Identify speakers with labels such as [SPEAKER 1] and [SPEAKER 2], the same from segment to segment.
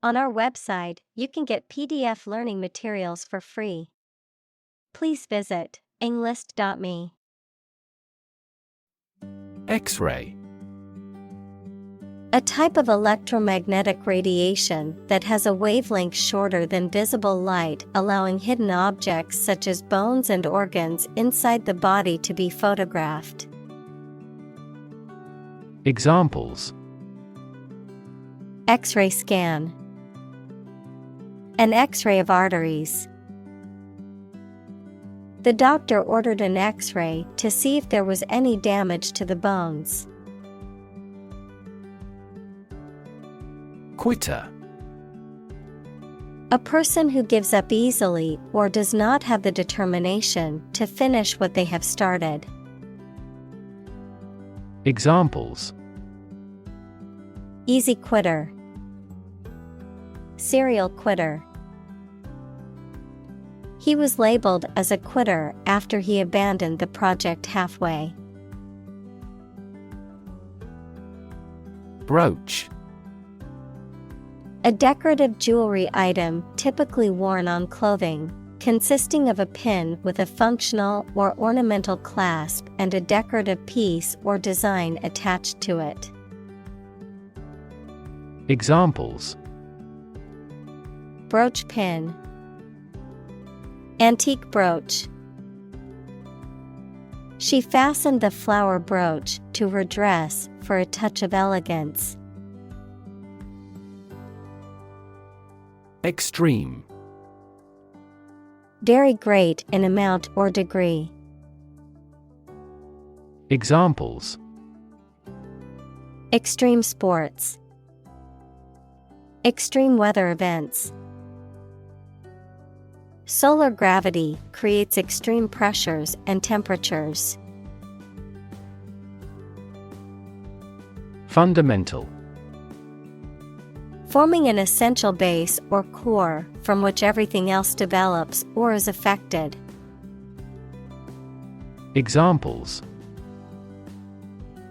[SPEAKER 1] On our website, you can get PDF learning materials for free. Please visit englist.me.
[SPEAKER 2] X-ray.
[SPEAKER 1] A type of electromagnetic radiation that has a wavelength shorter than visible light, allowing hidden objects such as bones and organs inside the body to be photographed.
[SPEAKER 2] Examples:
[SPEAKER 1] X-ray scan. An X-ray of arteries. The doctor ordered an X-ray to see if there was any damage to the bones.
[SPEAKER 2] Quitter.
[SPEAKER 1] A person who gives up easily or does not have the determination to finish what they have started.
[SPEAKER 2] Examples:
[SPEAKER 1] Easy quitter. Serial quitter. He was labeled as a quitter after he abandoned the project halfway.
[SPEAKER 2] Brooch.
[SPEAKER 1] A decorative jewelry item typically worn on clothing, consisting of a pin with a functional or ornamental clasp and a decorative piece or design attached to it.
[SPEAKER 2] Examples:
[SPEAKER 1] Brooch pin. Antique brooch. She fastened the flower brooch to her dress for a touch of elegance.
[SPEAKER 2] Extreme.
[SPEAKER 1] Very great in amount or degree.
[SPEAKER 2] Examples:
[SPEAKER 1] Extreme sports. Extreme weather events. Solar gravity creates extreme pressures and temperatures.
[SPEAKER 2] Fundamental.
[SPEAKER 1] Forming an essential base or core from which everything else develops or is affected.
[SPEAKER 2] Examples: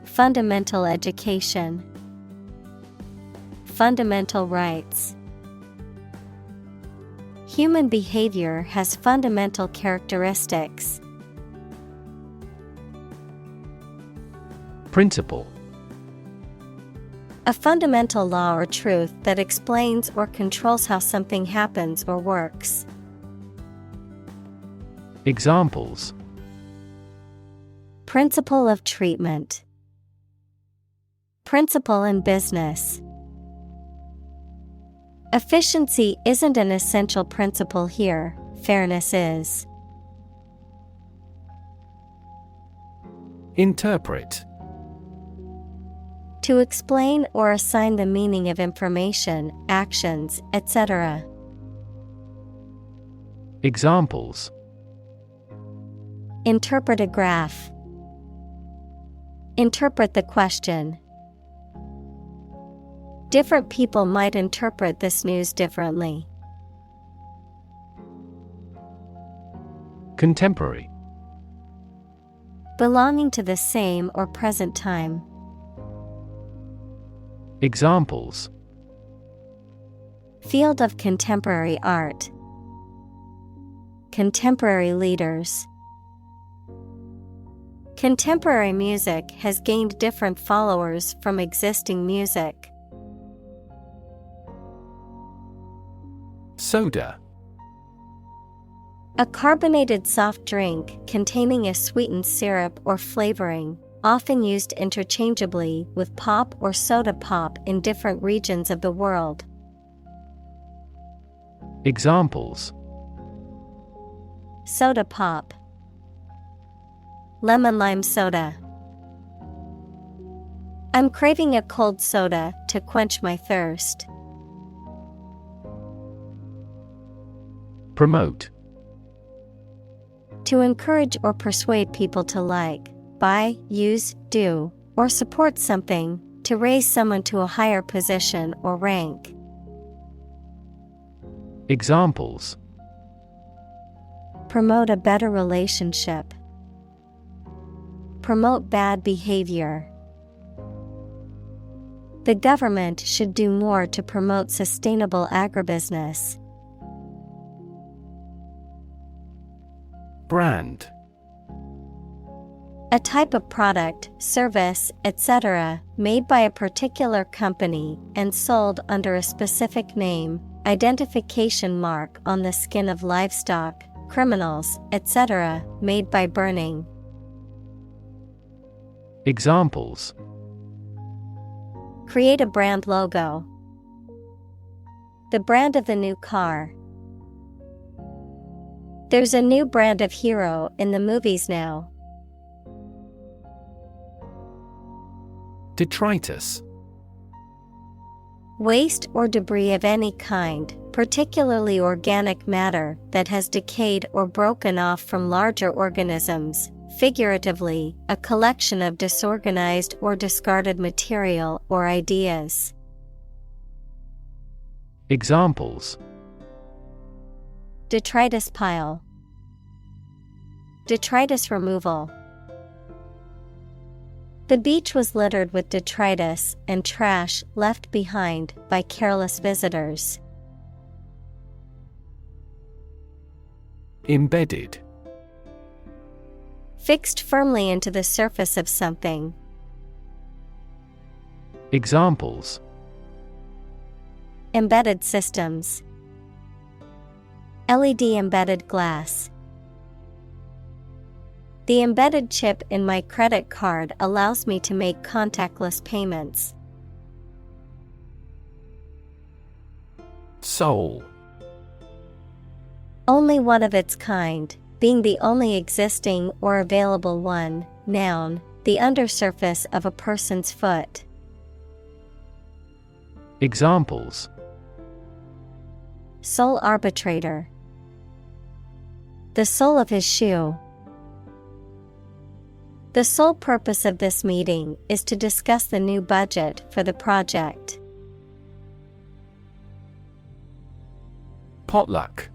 [SPEAKER 1] Fundamental education. Fundamental rights. Human behavior has fundamental characteristics.
[SPEAKER 2] Principle.
[SPEAKER 1] A fundamental law or truth that explains or controls how something happens or works.
[SPEAKER 2] Examples:
[SPEAKER 1] Principle of treatment. Principle in business. Efficiency isn't an essential principle here, fairness is.
[SPEAKER 2] Interpret.
[SPEAKER 1] To explain or assign the meaning of information, actions, etc.
[SPEAKER 2] Examples:
[SPEAKER 1] Interpret a graph. Interpret the question. Different people might interpret this news differently.
[SPEAKER 2] Contemporary.
[SPEAKER 1] Belonging to the same or present time.
[SPEAKER 2] Examples:
[SPEAKER 1] Field of contemporary art. Contemporary leaders. Contemporary music has gained different followers from existing music.
[SPEAKER 2] Soda.
[SPEAKER 1] A carbonated soft drink containing a sweetened syrup or flavoring, often used interchangeably with pop or soda pop in different regions of the world.
[SPEAKER 2] Examples:
[SPEAKER 1] Soda pop. Lemon lime soda. I'm craving a cold soda to quench my thirst.
[SPEAKER 2] Promote.
[SPEAKER 1] To encourage or persuade people to like, buy, use, do, or support something, to raise someone to a higher position or rank.
[SPEAKER 2] Examples:
[SPEAKER 1] Promote a better relationship. Promote bad behavior. The government should do more to promote sustainable agribusiness.
[SPEAKER 2] Brand.
[SPEAKER 1] A type of product, service, etc., made by a particular company and sold under a specific name, identification mark on the skin of livestock, criminals, etc., made by burning.
[SPEAKER 2] Examples:
[SPEAKER 1] Create a brand logo. The brand of the new car. There's a new brand of hero in the movies now.
[SPEAKER 2] Detritus.
[SPEAKER 1] Waste or debris of any kind, particularly organic matter that has decayed or broken off from larger organisms. Figuratively, a collection of disorganized or discarded material or ideas.
[SPEAKER 2] Examples:
[SPEAKER 1] Detritus pile. Detritus removal. The beach was littered with detritus and trash left behind by careless visitors.
[SPEAKER 2] Embedded.
[SPEAKER 1] Fixed firmly into the surface of something.
[SPEAKER 2] Examples:
[SPEAKER 1] Embedded systems. LED embedded glass. The embedded chip in my credit card allows me to make contactless payments.
[SPEAKER 2] Soul.
[SPEAKER 1] Only one of its kind, being the only existing or available one. Noun, the undersurface of a person's foot.
[SPEAKER 2] Examples:
[SPEAKER 1] Sole arbitrator. The sole of his shoe. The sole purpose of this meeting is to discuss the new budget for the project.
[SPEAKER 2] Potluck.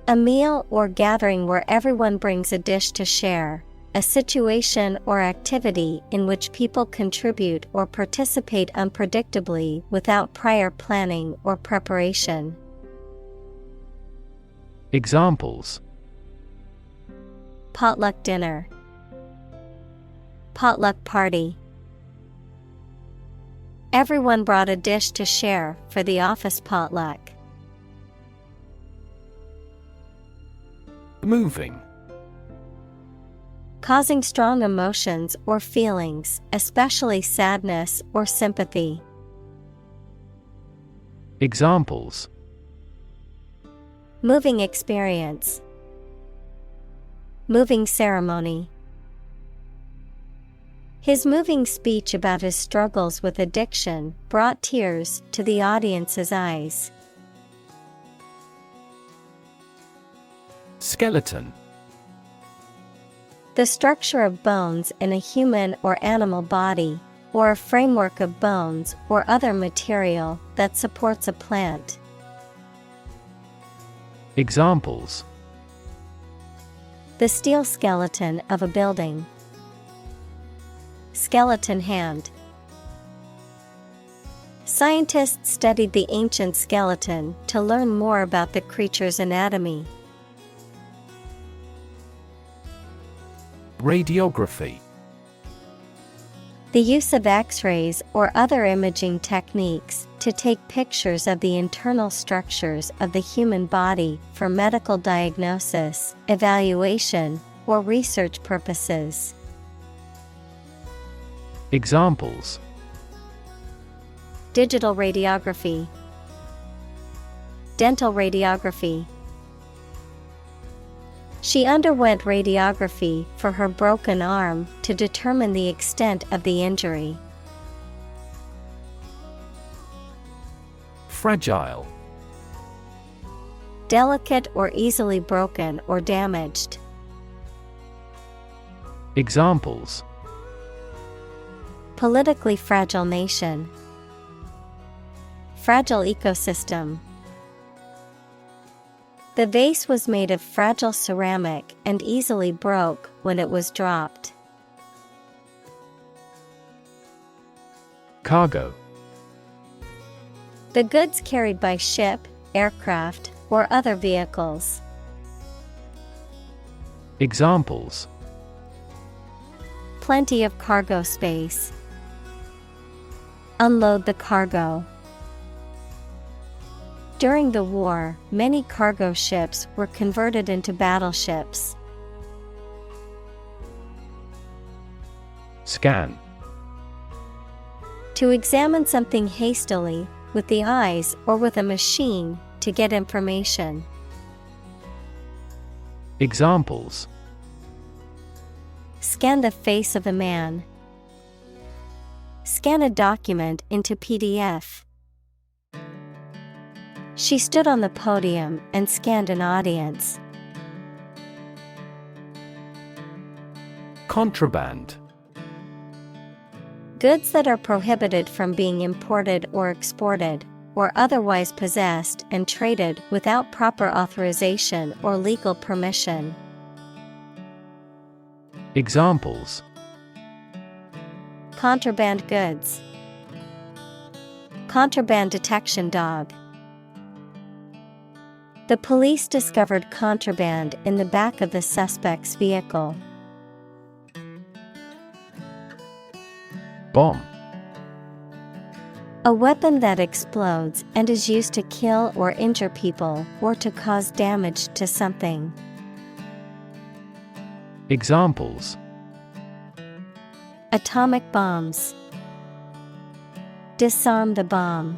[SPEAKER 1] A meal or gathering where everyone brings a dish to share, a situation or activity in which people contribute or participate unpredictably without prior planning or preparation.
[SPEAKER 2] Examples:
[SPEAKER 1] Potluck dinner. Potluck party. Everyone brought a dish to share for the office potluck.
[SPEAKER 2] Moving.
[SPEAKER 1] Causing strong emotions or feelings, especially sadness or sympathy.
[SPEAKER 2] Examples:
[SPEAKER 1] Moving experience. Moving ceremony. His moving speech about his struggles with addiction brought tears to the audience's eyes.
[SPEAKER 2] Skeleton.
[SPEAKER 1] The structure of bones in a human or animal body, or a framework of bones or other material that supports a plant.
[SPEAKER 2] Examples:
[SPEAKER 1] The steel skeleton of a building. Skeleton hand. Scientists studied the ancient skeleton to learn more about the creature's anatomy.
[SPEAKER 2] Radiography.
[SPEAKER 1] The use of X-rays or other imaging techniques to take pictures of the internal structures of the human body for medical diagnosis, evaluation, or research purposes.
[SPEAKER 2] Examples:
[SPEAKER 1] Digital radiography. Dental radiography. She underwent radiography for her broken arm to determine the extent of the injury.
[SPEAKER 2] Fragile.
[SPEAKER 1] Delicate or easily broken or damaged.
[SPEAKER 2] Examples:
[SPEAKER 1] Politically fragile nation. Fragile ecosystem. The vase was made of fragile ceramic and easily broke when it was dropped.
[SPEAKER 2] Cargo.
[SPEAKER 1] The goods carried by ship, aircraft, or other vehicles.
[SPEAKER 2] Examples:
[SPEAKER 1] Plenty of cargo space. Unload the cargo. During the war, many cargo ships were converted into battleships.
[SPEAKER 2] Scan.
[SPEAKER 1] To examine something hastily, with the eyes or with a machine, to get information.
[SPEAKER 2] Examples:
[SPEAKER 1] Scan the face of a man. Scan a document into PDF. She stood on the podium and scanned an audience.
[SPEAKER 2] Contraband.
[SPEAKER 1] Goods that are prohibited from being imported or exported, or otherwise possessed and traded without proper authorization or legal permission.
[SPEAKER 2] Examples:
[SPEAKER 1] Contraband goods. Contraband detection dog. The police discovered contraband in the back of the suspect's vehicle.
[SPEAKER 2] Bomb.
[SPEAKER 1] A weapon that explodes and is used to kill or injure people or to cause damage to something.
[SPEAKER 2] Examples:
[SPEAKER 1] Atomic bombs. Disarm the bomb.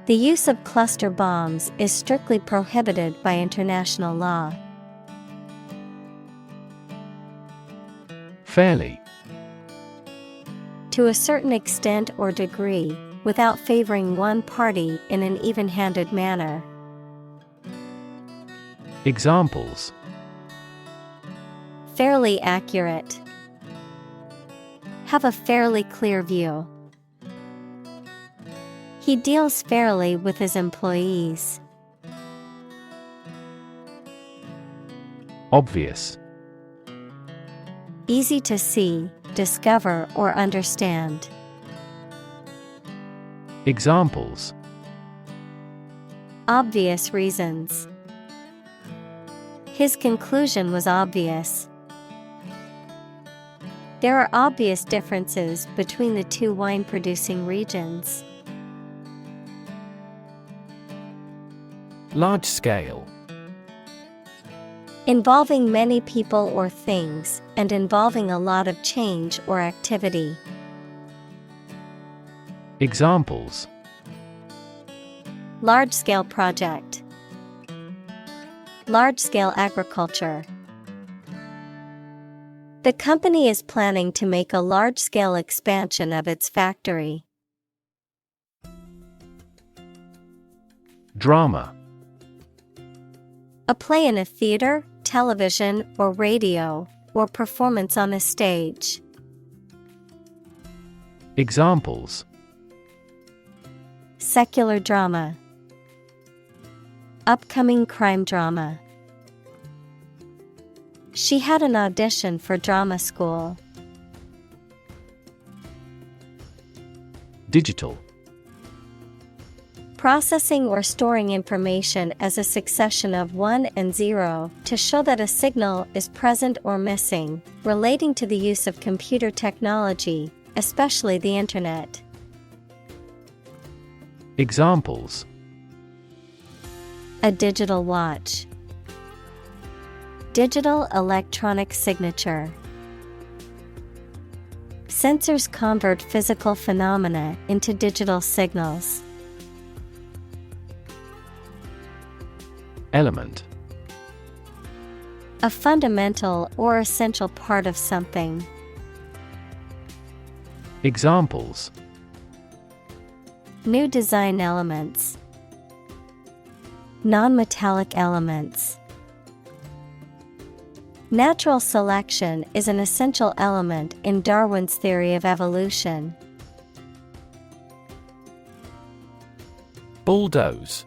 [SPEAKER 1] The use of cluster bombs is strictly prohibited by international law.
[SPEAKER 2] Fairly.
[SPEAKER 1] To a certain extent or degree, without favoring one party in an even-handed manner.
[SPEAKER 2] Examples:
[SPEAKER 1] Fairly accurate. Have a fairly clear view. He deals fairly with his employees.
[SPEAKER 2] Obvious.
[SPEAKER 1] Easy to see, discover, or understand.
[SPEAKER 2] Examples:
[SPEAKER 1] Obvious reasons. His conclusion was obvious. There are obvious differences between the two wine-producing regions.
[SPEAKER 2] Large scale.
[SPEAKER 1] Involving many people or things, and involving a lot of change or activity.
[SPEAKER 2] Examples:
[SPEAKER 1] Large-scale project. Large-scale agriculture. The company is planning to make a large-scale expansion of its factory.
[SPEAKER 2] Drama.
[SPEAKER 1] A play in a theater, television, or radio, or performance on a stage.
[SPEAKER 2] Examples:
[SPEAKER 1] Secular drama. Upcoming crime drama. She had an audition for drama school.
[SPEAKER 2] Digital.
[SPEAKER 1] Processing or storing information as a succession of 1 and 0 to show that a signal is present or missing, relating to the use of computer technology, especially the Internet.
[SPEAKER 2] Examples:
[SPEAKER 1] A digital watch. Digital electronic signature. Sensors convert physical phenomena into digital signals.
[SPEAKER 2] Element.
[SPEAKER 1] A fundamental or essential part of something.
[SPEAKER 2] Examples:
[SPEAKER 1] New design elements. Non-metallic elements. Natural selection is an essential element in Darwin's theory of evolution.
[SPEAKER 2] Bulldoze.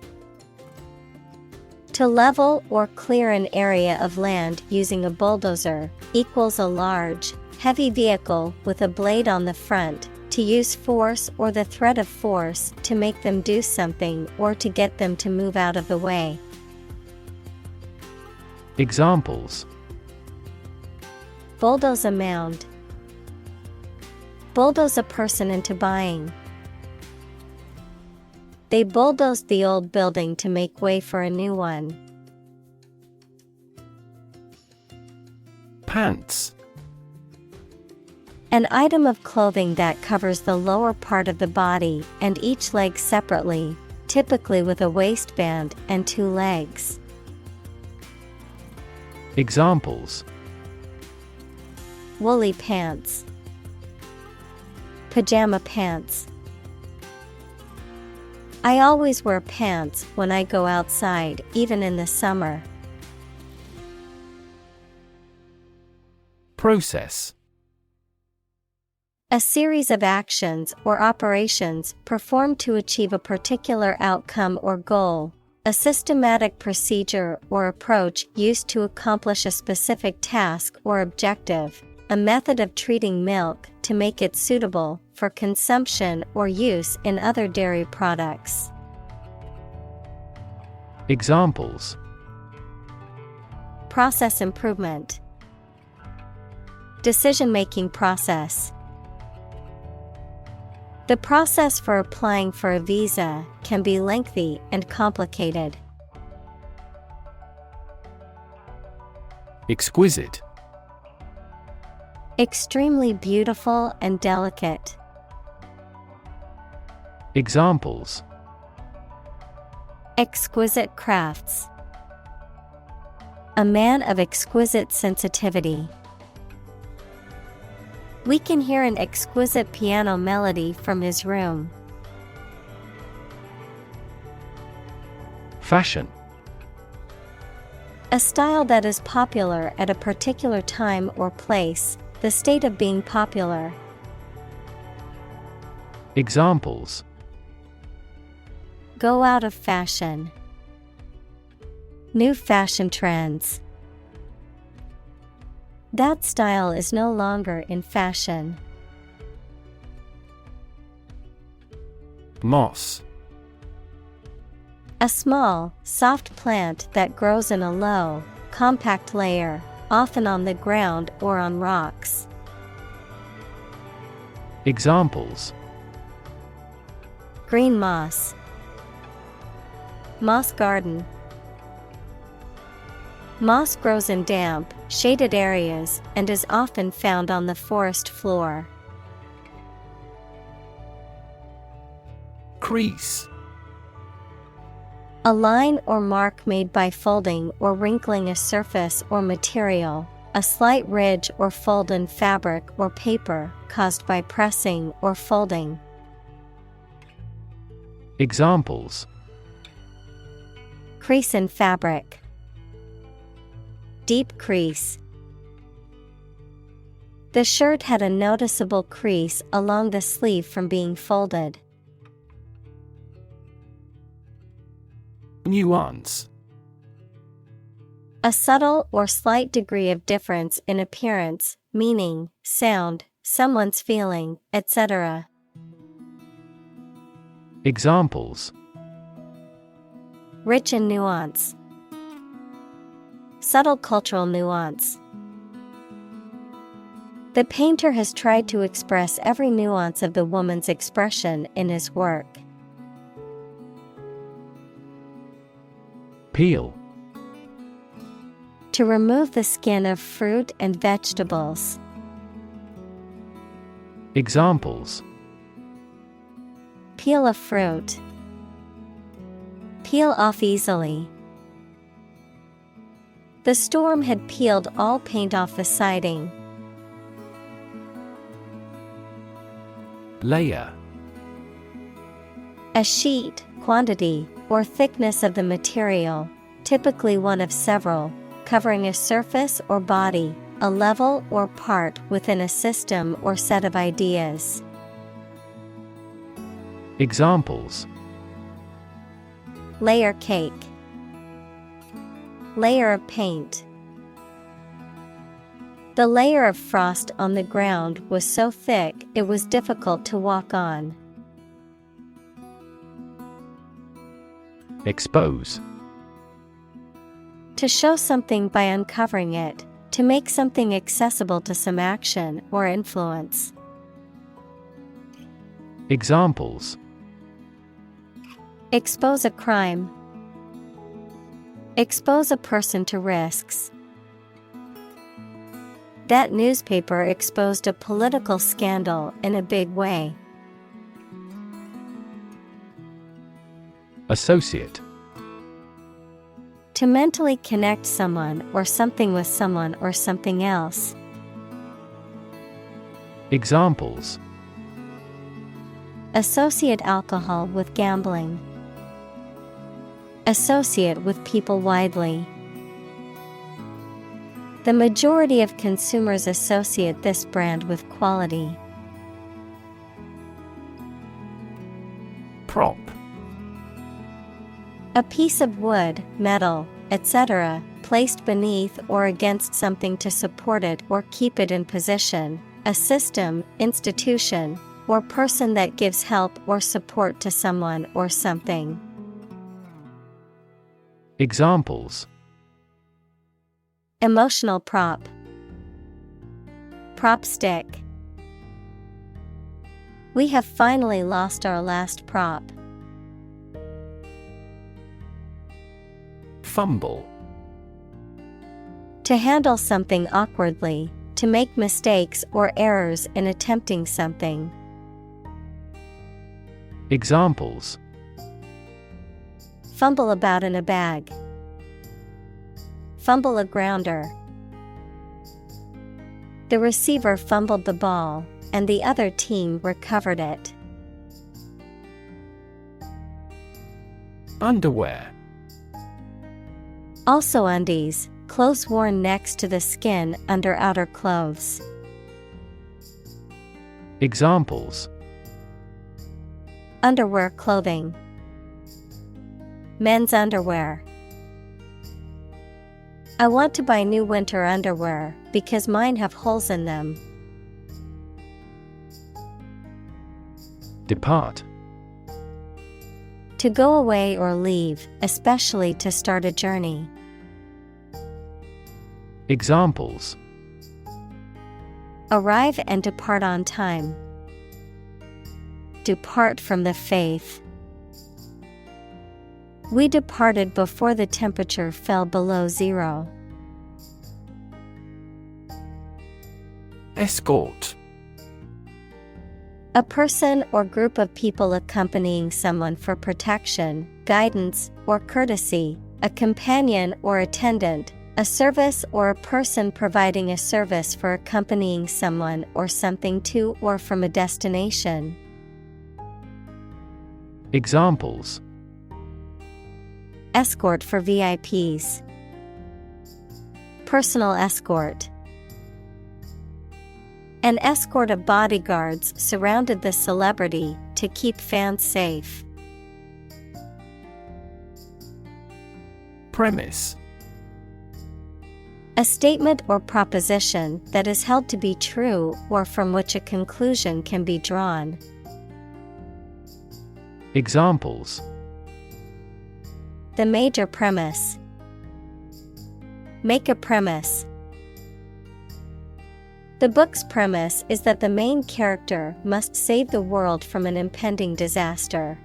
[SPEAKER 1] To level or clear an area of land using a bulldozer equals a large, heavy vehicle with a blade on the front, to use force or the threat of force to make them do something or to get them to move out of the way.
[SPEAKER 2] Examples:
[SPEAKER 1] bulldoze a mound, bulldoze a person into buying. They bulldozed the old building to make way for a new one.
[SPEAKER 2] Pants.
[SPEAKER 1] An item of clothing that covers the lower part of the body and each leg separately, typically with a waistband and two legs.
[SPEAKER 2] Examples:
[SPEAKER 1] woolly pants, pajama pants. I always wear pants when I go outside, even in the summer.
[SPEAKER 2] Process.
[SPEAKER 1] A series of actions or operations performed to achieve a particular outcome or goal, a systematic procedure or approach used to accomplish a specific task or objective, a method of treating milk to make it suitable for consumption or use in other dairy products.
[SPEAKER 2] Examples:
[SPEAKER 1] process improvement, decision-making process. The process for applying for a visa can be lengthy and complicated.
[SPEAKER 2] Exquisite.
[SPEAKER 1] Extremely beautiful and delicate.
[SPEAKER 2] Examples:
[SPEAKER 1] exquisite crafts. A man of exquisite sensitivity. We can hear an exquisite piano melody from his room.
[SPEAKER 2] Fashion.
[SPEAKER 1] A style that is popular at a particular time or place, the state of being popular.
[SPEAKER 2] Examples:
[SPEAKER 1] go out of fashion. New fashion trends. That style is no longer in fashion.
[SPEAKER 2] Moss.
[SPEAKER 1] A small, soft plant that grows in a low, compact layer, often on the ground or on rocks.
[SPEAKER 2] Examples:
[SPEAKER 1] green moss. Moss garden. Moss grows in damp, shaded areas and is often found on the forest floor.
[SPEAKER 2] Crease.
[SPEAKER 1] A line or mark made by folding or wrinkling a surface or material, a slight ridge or fold in fabric or paper caused by pressing or folding.
[SPEAKER 2] Examples:
[SPEAKER 1] crease in fabric. Deep crease. The shirt had a noticeable crease along the sleeve from being folded.
[SPEAKER 2] Nuance.
[SPEAKER 1] A subtle or slight degree of difference in appearance, meaning, sound, someone's feeling, etc.
[SPEAKER 2] Examples:
[SPEAKER 1] rich in nuance. Subtle cultural nuance. The painter has tried to express every nuance of the woman's expression in his work.
[SPEAKER 2] Peel.
[SPEAKER 1] To remove the skin of fruit and vegetables.
[SPEAKER 2] Examples:
[SPEAKER 1] peel a fruit. Peel off easily. The storm had peeled all paint off the siding.
[SPEAKER 2] Layer.
[SPEAKER 1] A sheet, quantity, or thickness of the material, typically one of several, covering a surface or body, a level or part within a system or set of ideas.
[SPEAKER 2] Examples:
[SPEAKER 1] layer cake. Layer of paint. The layer of frost on the ground was so thick it was difficult to walk on.
[SPEAKER 2] Expose.
[SPEAKER 1] To show something by uncovering it, to make something accessible to some action or influence.
[SPEAKER 2] Examples.
[SPEAKER 1] Expose a crime. Expose a person to risks. That newspaper exposed a political scandal in a big way.
[SPEAKER 2] Associate.
[SPEAKER 1] To mentally connect someone or something with someone or something else.
[SPEAKER 2] Examples.
[SPEAKER 1] Associate alcohol with gambling. Associate with people widely. The majority of consumers associate this brand with quality.
[SPEAKER 2] Prop.
[SPEAKER 1] A piece of wood, metal, etc., placed beneath or against something to support it or keep it in position, a system, institution, or person that gives help or support to someone or something.
[SPEAKER 2] Examples.
[SPEAKER 1] Emotional prop. Prop stick. We have finally lost our last prop.
[SPEAKER 2] Fumble.
[SPEAKER 1] To handle something awkwardly, to make mistakes or errors in attempting something.
[SPEAKER 2] Examples.
[SPEAKER 1] Fumble about in a bag. Fumble a grounder. The receiver fumbled the ball, and the other team recovered it.
[SPEAKER 2] Underwear.
[SPEAKER 1] Also undies, clothes worn next to the skin under outer clothes.
[SPEAKER 2] Examples.
[SPEAKER 1] Underwear clothing. Men's underwear. I want to buy new winter underwear because mine have holes in them.
[SPEAKER 2] Depart.
[SPEAKER 1] To go away or leave, especially to start a journey.
[SPEAKER 2] Examples.
[SPEAKER 1] Arrive and depart on time. Depart from the faith. We departed before the temperature fell below 0.
[SPEAKER 2] Escort.
[SPEAKER 1] A person or group of people accompanying someone for protection, guidance, or courtesy, a companion or attendant, a service or a person providing a service for accompanying someone or something to or from a destination.
[SPEAKER 2] Examples.
[SPEAKER 1] Escort for VIPs. Personal escort. An escort of bodyguards surrounded the celebrity to keep fans safe.
[SPEAKER 2] Premise.
[SPEAKER 1] A statement or proposition that is held to be true or from which a conclusion can be drawn.
[SPEAKER 2] Examples.
[SPEAKER 1] The major premise. Make a premise. The book's premise is that the main character must save the world from an impending disaster.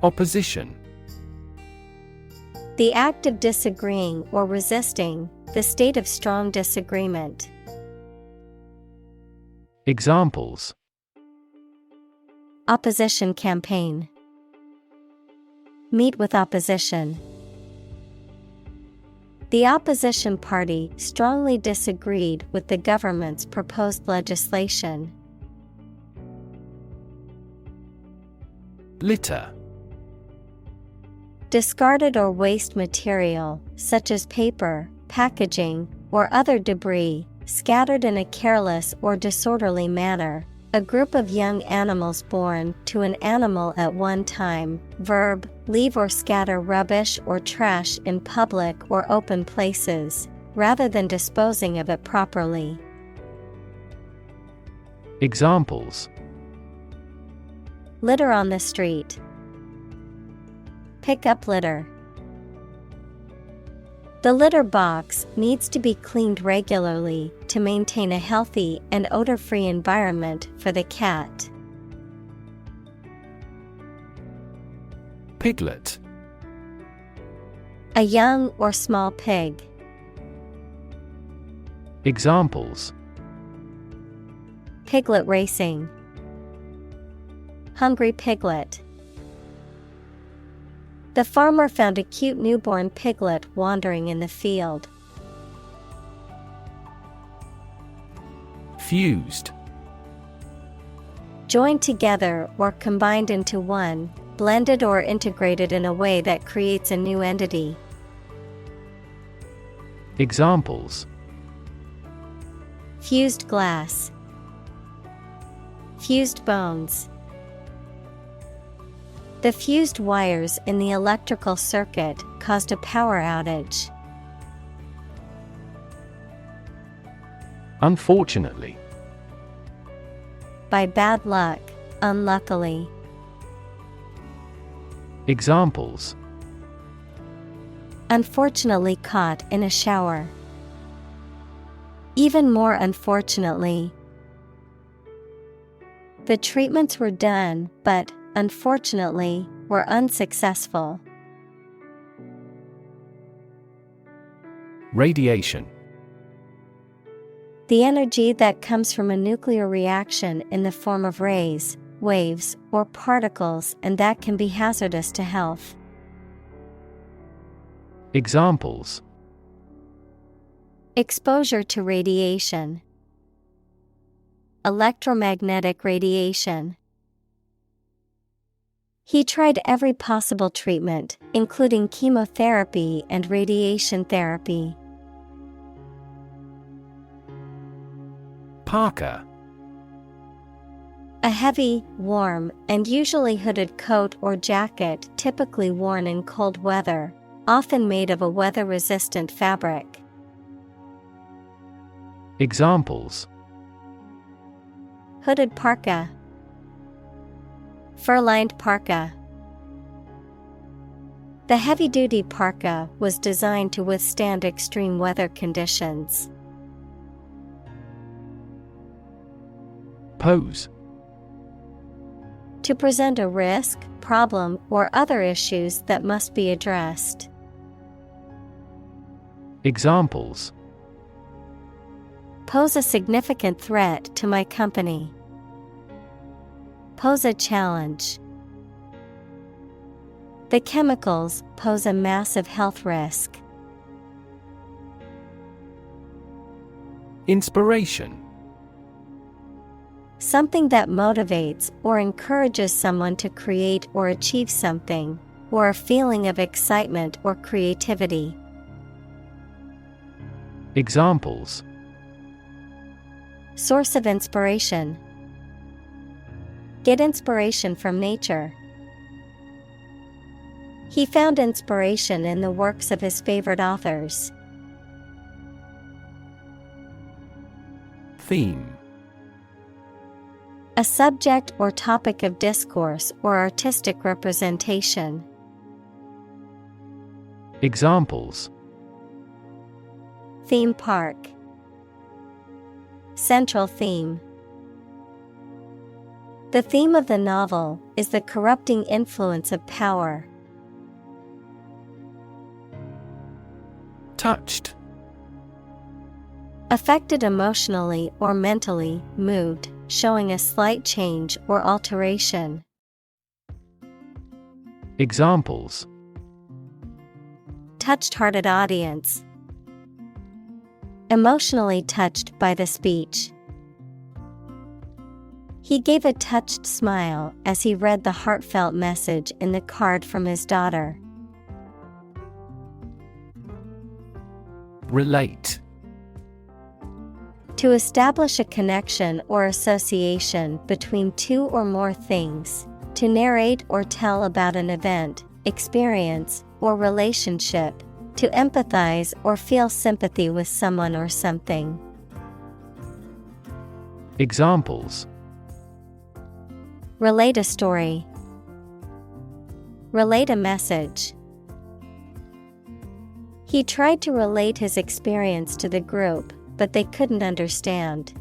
[SPEAKER 2] Opposition.
[SPEAKER 1] The act of disagreeing or resisting, the state of strong disagreement.
[SPEAKER 2] Examples.
[SPEAKER 1] Opposition campaign. Meet with opposition. The opposition party strongly disagreed with the government's proposed legislation.
[SPEAKER 2] Litter.
[SPEAKER 1] Discarded or waste material, such as paper, packaging, or other debris, scattered in a careless or disorderly manner, A group of young animals born to an animal at one time. Verb, leave or scatter rubbish or trash in public or open places, rather than disposing of it properly.
[SPEAKER 2] Examples:
[SPEAKER 1] Litter on the street. Pick up litter. The litter box needs to be cleaned regularly to maintain a healthy and odor-free environment for the cat.
[SPEAKER 2] Piglet.
[SPEAKER 1] A young or small pig.
[SPEAKER 2] Examples:
[SPEAKER 1] Piglet racing. Hungry piglet. The farmer found a cute newborn piglet wandering in the field.
[SPEAKER 2] Fused.
[SPEAKER 1] Joined together or combined into one, blended or integrated in a way that creates a new entity.
[SPEAKER 2] Examples:
[SPEAKER 1] Fused glass. Fused bones. The fused wires in the electrical circuit caused a power outage.
[SPEAKER 2] Unfortunately.
[SPEAKER 1] By bad luck, unluckily.
[SPEAKER 2] Examples:
[SPEAKER 1] Unfortunately caught in a shower. Even more unfortunately. The treatments were done, but, unfortunately, were unsuccessful.
[SPEAKER 2] Radiation.
[SPEAKER 1] The energy that comes from a nuclear reaction in the form of rays, waves, or particles, and that can be hazardous to health.
[SPEAKER 2] Examples:
[SPEAKER 1] Exposure to radiation. Electromagnetic radiation. He tried every possible treatment, including chemotherapy and radiation therapy.
[SPEAKER 2] Parka.
[SPEAKER 1] A heavy, warm, and usually hooded coat or jacket typically worn in cold weather, often made of a weather-resistant fabric.
[SPEAKER 2] Examples:
[SPEAKER 1] Hooded parka. Fur-lined parka. The heavy-duty parka was designed to withstand extreme weather conditions.
[SPEAKER 2] Pose.
[SPEAKER 1] To present a risk, problem, or other issues that must be addressed.
[SPEAKER 2] Examples:
[SPEAKER 1] Pose a significant threat to my company. Pose a challenge. The chemicals pose a massive health risk.
[SPEAKER 2] Inspiration.
[SPEAKER 1] Something that motivates or encourages someone to create or achieve something, or a feeling of excitement or creativity.
[SPEAKER 2] Examples:
[SPEAKER 1] Source of inspiration. Get inspiration from nature. He found inspiration in the works of his favorite authors.
[SPEAKER 2] Theme.
[SPEAKER 1] A subject or topic of discourse or artistic representation.
[SPEAKER 2] Examples:
[SPEAKER 1] Theme park. Central theme. The theme of the novel is the corrupting influence of power.
[SPEAKER 2] Touched.
[SPEAKER 1] Affected emotionally or mentally, moved, showing a slight change or alteration.
[SPEAKER 2] Examples:
[SPEAKER 1] Touched-hearted audience. Emotionally touched by the speech. He gave a touched smile as he read the heartfelt message in the card from his daughter.
[SPEAKER 2] Relate.
[SPEAKER 1] To establish a connection or association between two or more things. To narrate or tell about an event, experience, or relationship. To empathize or feel sympathy with someone or something.
[SPEAKER 2] Examples:
[SPEAKER 1] Relate a story. Relate a message. He tried to relate his experience to the group, but they couldn't understand.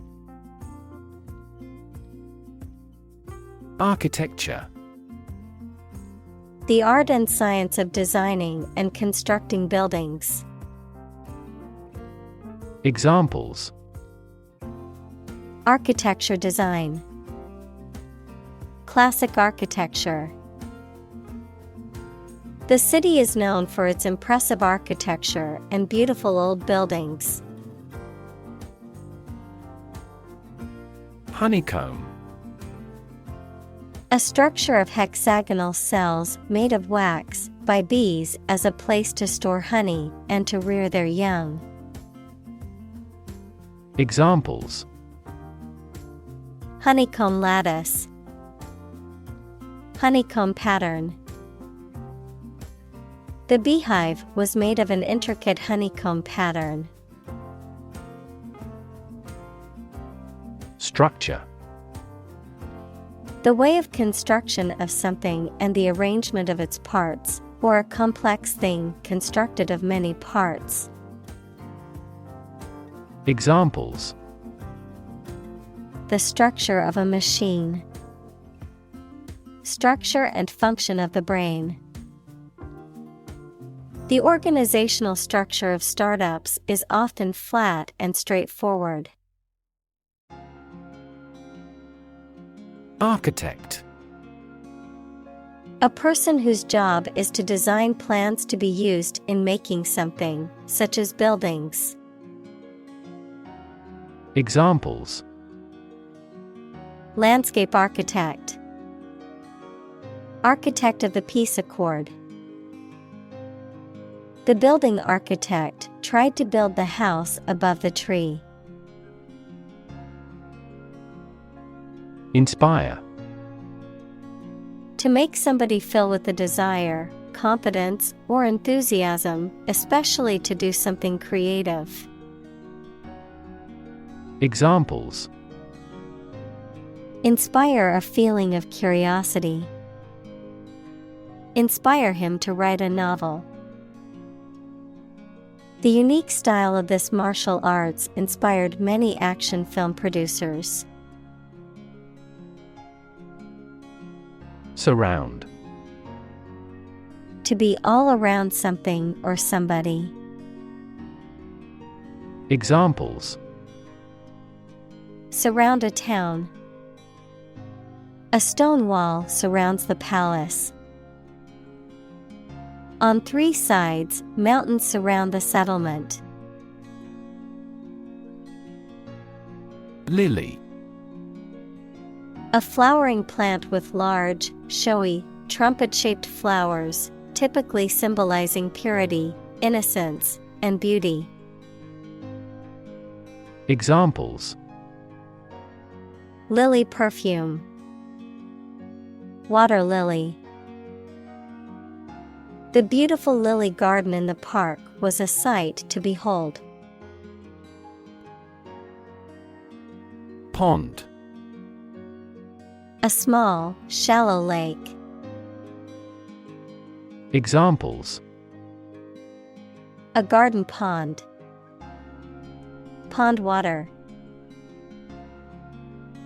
[SPEAKER 2] Architecture.
[SPEAKER 1] The art and science of designing and constructing buildings.
[SPEAKER 2] Examples:
[SPEAKER 1] Architecture design. Classic architecture. The city is known for its impressive architecture and beautiful old buildings.
[SPEAKER 2] Honeycomb.
[SPEAKER 1] A structure of hexagonal cells made of wax by bees as a place to store honey and to rear their young.
[SPEAKER 2] Examples:
[SPEAKER 1] Honeycomb lattice. Honeycomb pattern. The beehive was made of an intricate honeycomb pattern.
[SPEAKER 2] Structure.
[SPEAKER 1] The way of construction of something and the arrangement of its parts, or a complex thing constructed of many parts.
[SPEAKER 2] Examples:
[SPEAKER 1] The structure of a machine. Structure and function of the brain. The organizational structure of startups is often flat and straightforward.
[SPEAKER 2] Architect.
[SPEAKER 1] A person whose job is to design plans to be used in making something, such as buildings.
[SPEAKER 2] Examples:
[SPEAKER 1] Landscape architect. Architect of the Peace Accord. The building architect tried to build the house above the tree.
[SPEAKER 2] Inspire.
[SPEAKER 1] To make somebody feel with the desire, confidence, or enthusiasm, especially to do something creative.
[SPEAKER 2] Examples:
[SPEAKER 1] Inspire a feeling of curiosity. Inspire him to write a novel. The unique style of this martial arts inspired many action film producers.
[SPEAKER 2] Surround.
[SPEAKER 1] To be all around something or somebody.
[SPEAKER 2] Examples:
[SPEAKER 1] Surround a town. A stone wall surrounds the palace. On 3 sides, mountains surround the settlement.
[SPEAKER 2] Lily.
[SPEAKER 1] A flowering plant with large, showy, trumpet-shaped flowers, typically symbolizing purity, innocence, and beauty.
[SPEAKER 2] Examples:
[SPEAKER 1] Lily perfume. Water lily. The beautiful lily garden in the park was a sight to behold.
[SPEAKER 2] Pond.
[SPEAKER 1] A small, shallow lake.
[SPEAKER 2] Examples:
[SPEAKER 1] A garden pond. Pond water.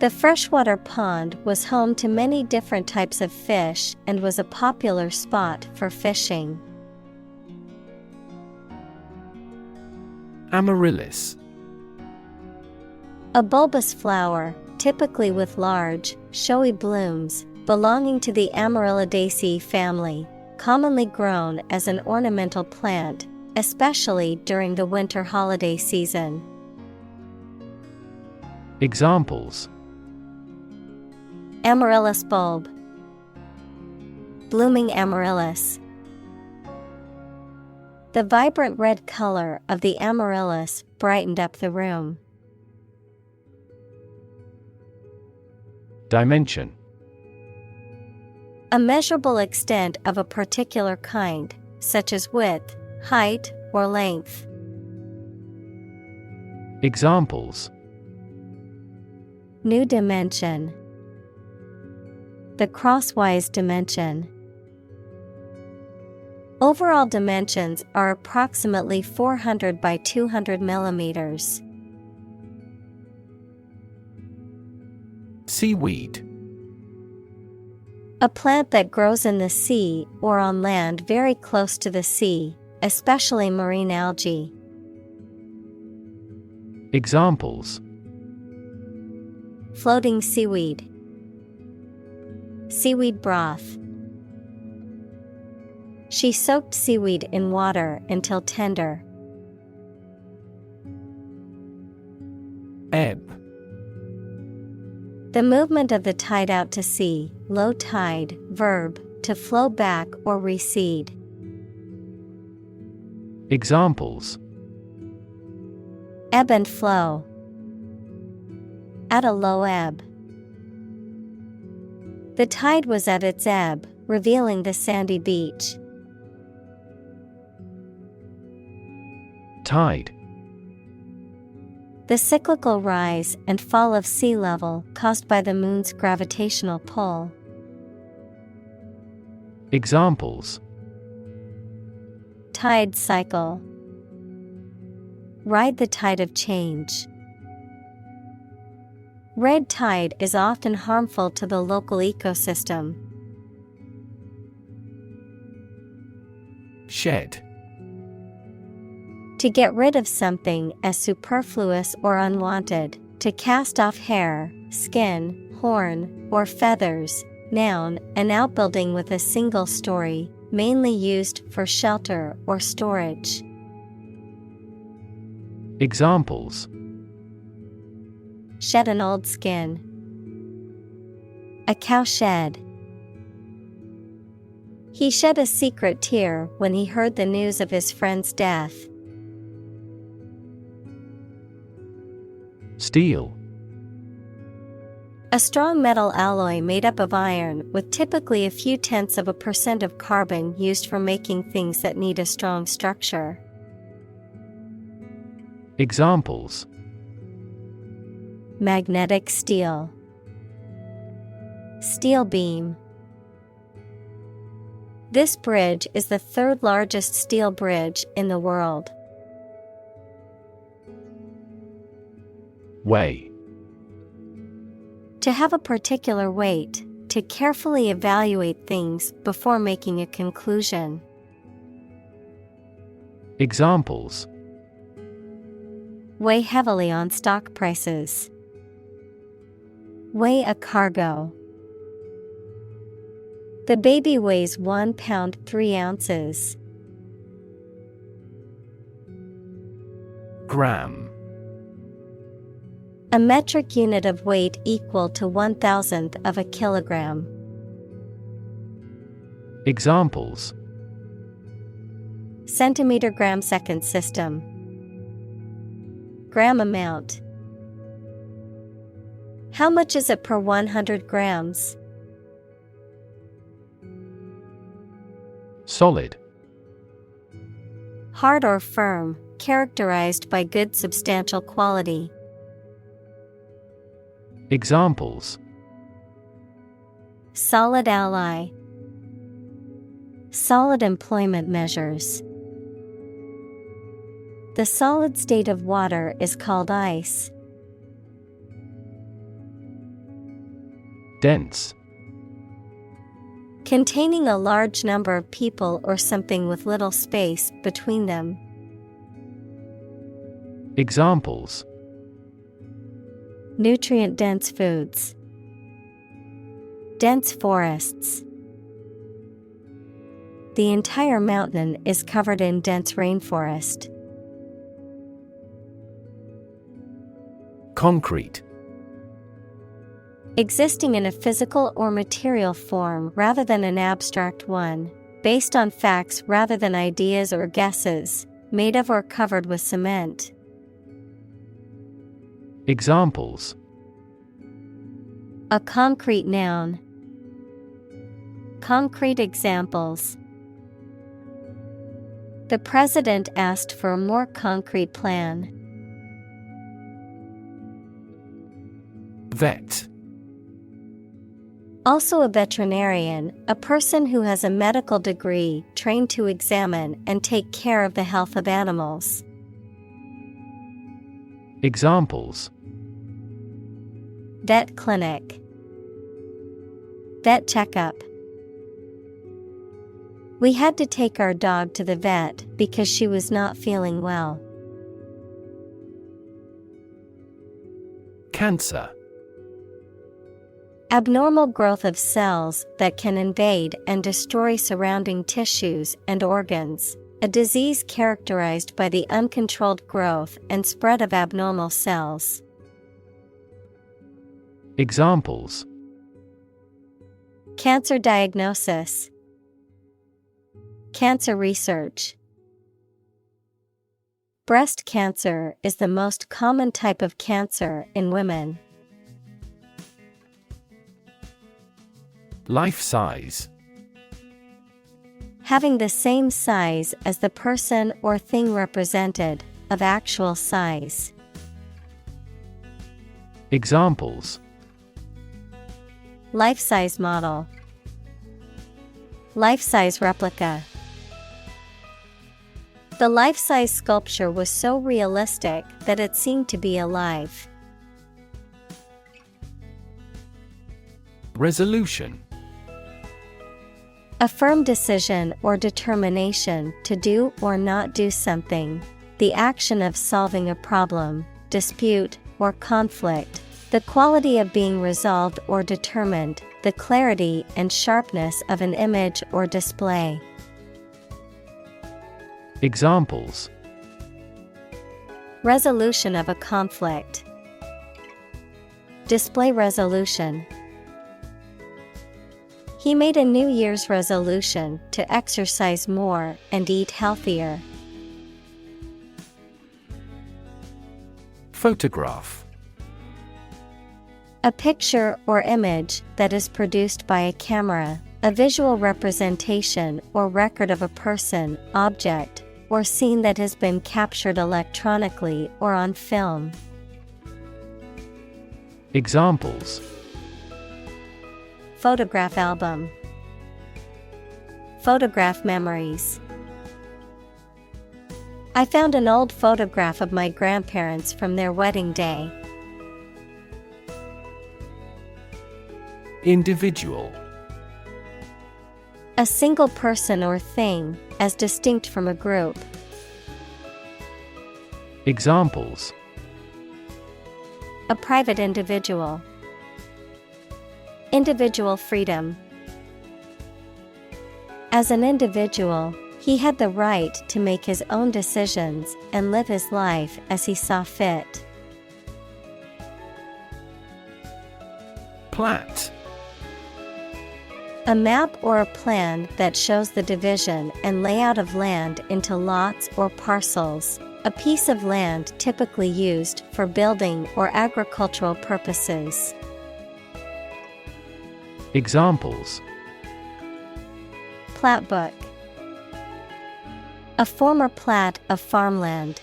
[SPEAKER 1] The freshwater pond was home to many different types of fish and was a popular spot for fishing.
[SPEAKER 2] Amaryllis.
[SPEAKER 1] A bulbous flower, typically with large, showy blooms, belonging to the Amaryllidaceae family, commonly grown as an ornamental plant, especially during the winter holiday season.
[SPEAKER 2] Examples:
[SPEAKER 1] Amaryllis bulb. Blooming amaryllis. The vibrant red color of the amaryllis brightened up the room.
[SPEAKER 2] Dimension.
[SPEAKER 1] A measurable extent of a particular kind, such as width, height, or length.
[SPEAKER 2] Examples:
[SPEAKER 1] New dimension. The crosswise dimension. Overall dimensions are approximately 400 by 200 millimeters.
[SPEAKER 2] Seaweed.
[SPEAKER 1] A plant that grows in the sea or on land very close to the sea, especially marine algae.
[SPEAKER 2] Examples:
[SPEAKER 1] Floating seaweed. Seaweed broth. She soaked seaweed in water until tender.
[SPEAKER 2] Ebb.
[SPEAKER 1] The movement of the tide out to sea, low tide, verb, to flow back or recede.
[SPEAKER 2] Examples:
[SPEAKER 1] Ebb and flow. At a low ebb. The tide was at its ebb, revealing the sandy beach.
[SPEAKER 2] Tide.
[SPEAKER 1] The cyclical rise and fall of sea level caused by the moon's gravitational pull.
[SPEAKER 2] Examples:
[SPEAKER 1] Tide cycle. Ride the tide of change. Red tide is often harmful to the local ecosystem.
[SPEAKER 2] Shed.
[SPEAKER 1] To get rid of something as superfluous or unwanted, to cast off hair, skin, horn, or feathers. Noun, an outbuilding with a single story, mainly used for shelter or storage.
[SPEAKER 2] Examples:
[SPEAKER 1] Shed an old skin. A cow shed. He shed a secret tear when he heard the news of his friend's death.
[SPEAKER 2] Steel.
[SPEAKER 1] A strong metal alloy made up of iron with typically a few tenths of a % of carbon used for making things that need a strong structure.
[SPEAKER 2] Examples:
[SPEAKER 1] Magnetic steel. Steel beam. This bridge is the third largest steel bridge in the world.
[SPEAKER 2] Weigh.
[SPEAKER 1] To have a particular weight, to carefully evaluate things before making a conclusion.
[SPEAKER 2] Examples:
[SPEAKER 1] Weigh heavily on stock prices. Weigh a cargo. The baby weighs 1 pound 3 ounces.
[SPEAKER 2] Gram.
[SPEAKER 1] A metric unit of weight equal to 1,000th of a kilogram.
[SPEAKER 2] Examples:
[SPEAKER 1] Centimeter gram second system. Gram amount. How much is it per 100 grams?
[SPEAKER 2] Solid.
[SPEAKER 1] Hard or firm, characterized by good substantial quality.
[SPEAKER 2] Examples:
[SPEAKER 1] Solid ally. Solid employment measures. The solid state of water is called ice.
[SPEAKER 2] Dense.
[SPEAKER 1] Containing a large number of people or something with little space between them.
[SPEAKER 2] Examples:
[SPEAKER 1] Nutrient-dense foods. Dense forests. The entire mountain is covered in dense rainforest.
[SPEAKER 2] Concrete.
[SPEAKER 1] Existing in a physical or material form rather than an abstract one, based on facts rather than ideas or guesses, made of or covered with cement. A concrete noun. Concrete examples. The president asked for a more concrete plan.
[SPEAKER 2] Vet.
[SPEAKER 1] Also a veterinarian, a person who has a medical degree trained to examine and take care of the health of animals.
[SPEAKER 2] Examples.
[SPEAKER 1] Vet clinic. Vet checkup. We had to take our dog to the vet because she was not feeling well.
[SPEAKER 2] Cancer.
[SPEAKER 1] Abnormal growth of cells that can invade and destroy surrounding tissues and organs. A disease characterized by the uncontrolled growth and spread of abnormal cells.
[SPEAKER 2] Examples.
[SPEAKER 1] Cancer diagnosis. Cancer research. Breast cancer is the most common type of cancer in women.
[SPEAKER 2] Life size.
[SPEAKER 1] Having the same size as the person or thing represented, of actual size.
[SPEAKER 2] Examples.
[SPEAKER 1] Life-size model. Life-size replica. The life-size sculpture was so realistic that it seemed to be alive.
[SPEAKER 2] Resolution.
[SPEAKER 1] A firm decision or determination to do or not do something. The action of solving a problem, dispute, or conflict. The quality of being resolved or determined. The clarity and sharpness of an image or display.
[SPEAKER 2] Examples.
[SPEAKER 1] Resolution of a conflict. Display resolution. He made a New Year's resolution to exercise more and eat healthier.
[SPEAKER 2] Photograph.
[SPEAKER 1] A picture or image that is produced by a camera, a visual representation or record of a person, object, or scene that has been captured electronically or on film.
[SPEAKER 2] Examples.
[SPEAKER 1] Photograph album. Photograph memories. I found an old photograph of my grandparents from their wedding day.
[SPEAKER 2] Individual.
[SPEAKER 1] A single person or thing, as distinct from a group.
[SPEAKER 2] Examples.
[SPEAKER 1] A private individual. Individual freedom. As an individual, he had the right to make his own decisions and live his life as he saw fit.
[SPEAKER 2] Plat.
[SPEAKER 1] A map or a plan that shows the division and layout of land into lots or parcels. A piece of land typically used for building or agricultural purposes.
[SPEAKER 2] Examples.
[SPEAKER 1] Plat book. A former plat of farmland.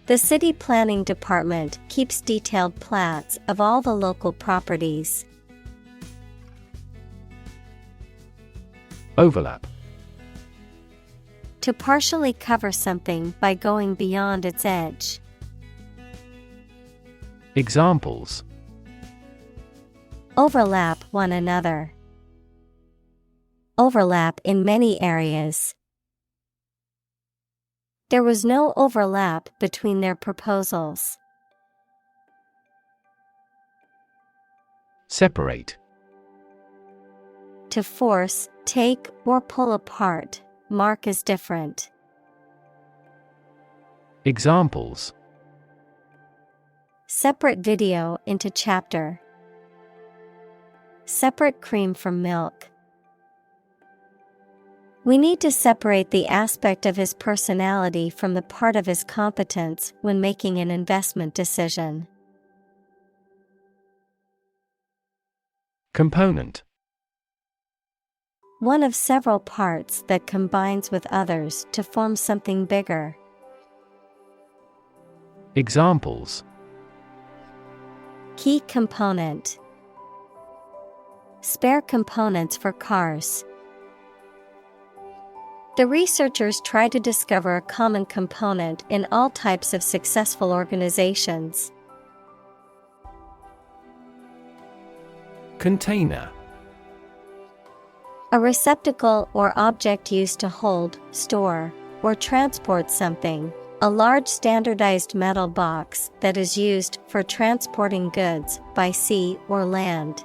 [SPEAKER 1] The city planning department keeps detailed plats of all the local properties.
[SPEAKER 2] Overlap.
[SPEAKER 1] To partially cover something by going beyond its edge.
[SPEAKER 2] Examples.
[SPEAKER 1] Overlap one another. Overlap in many areas. There was no overlap between their proposals.
[SPEAKER 2] Separate.
[SPEAKER 1] To force, take, or pull apart, mark as different.
[SPEAKER 2] Examples.
[SPEAKER 1] Separate video into chapter. Separate cream from milk. We need to separate the aspect of his personality from the part of his competence when making an investment decision.
[SPEAKER 2] Component.
[SPEAKER 1] One of several parts that combines with others to form something bigger.
[SPEAKER 2] Examples.
[SPEAKER 1] Key component. Spare components for cars. The researchers try to discover a common component in all types of successful organizations.
[SPEAKER 2] Container.
[SPEAKER 1] A receptacle or object used to hold, store, or transport something. A large standardized metal box that is used for transporting goods by sea or land.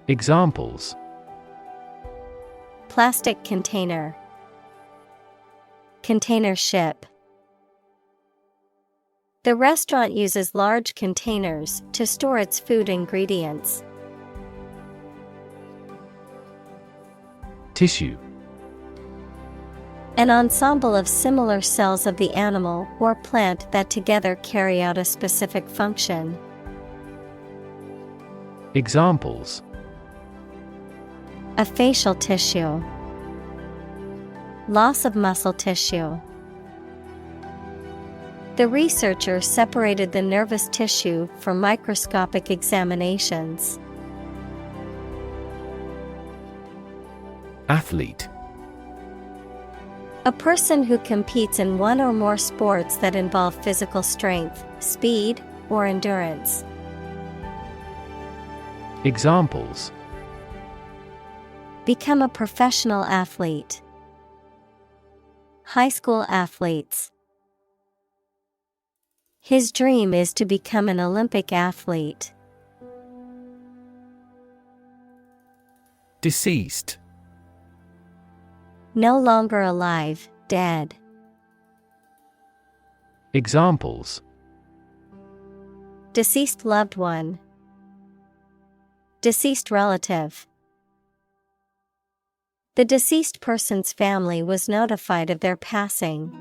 [SPEAKER 2] Examples.
[SPEAKER 1] Plastic container. Container ship. The restaurant uses large containers to store its food ingredients.
[SPEAKER 2] Tissue.
[SPEAKER 1] An ensemble of similar cells of the animal or plant that together carry out a specific function.
[SPEAKER 2] Examples.
[SPEAKER 1] A facial tissue. Loss of muscle tissue. The researcher separated the nervous tissue for microscopic examinations.
[SPEAKER 2] Athlete.
[SPEAKER 1] A person who competes in one or more sports that involve physical strength, speed, or endurance.
[SPEAKER 2] Examples.
[SPEAKER 1] Become a professional athlete. High school athletes. His dream is to become an Olympic athlete.
[SPEAKER 2] Deceased.
[SPEAKER 1] No longer alive, dead.
[SPEAKER 2] Examples.
[SPEAKER 1] Deceased loved one. Deceased relative. The deceased person's family was notified of their passing.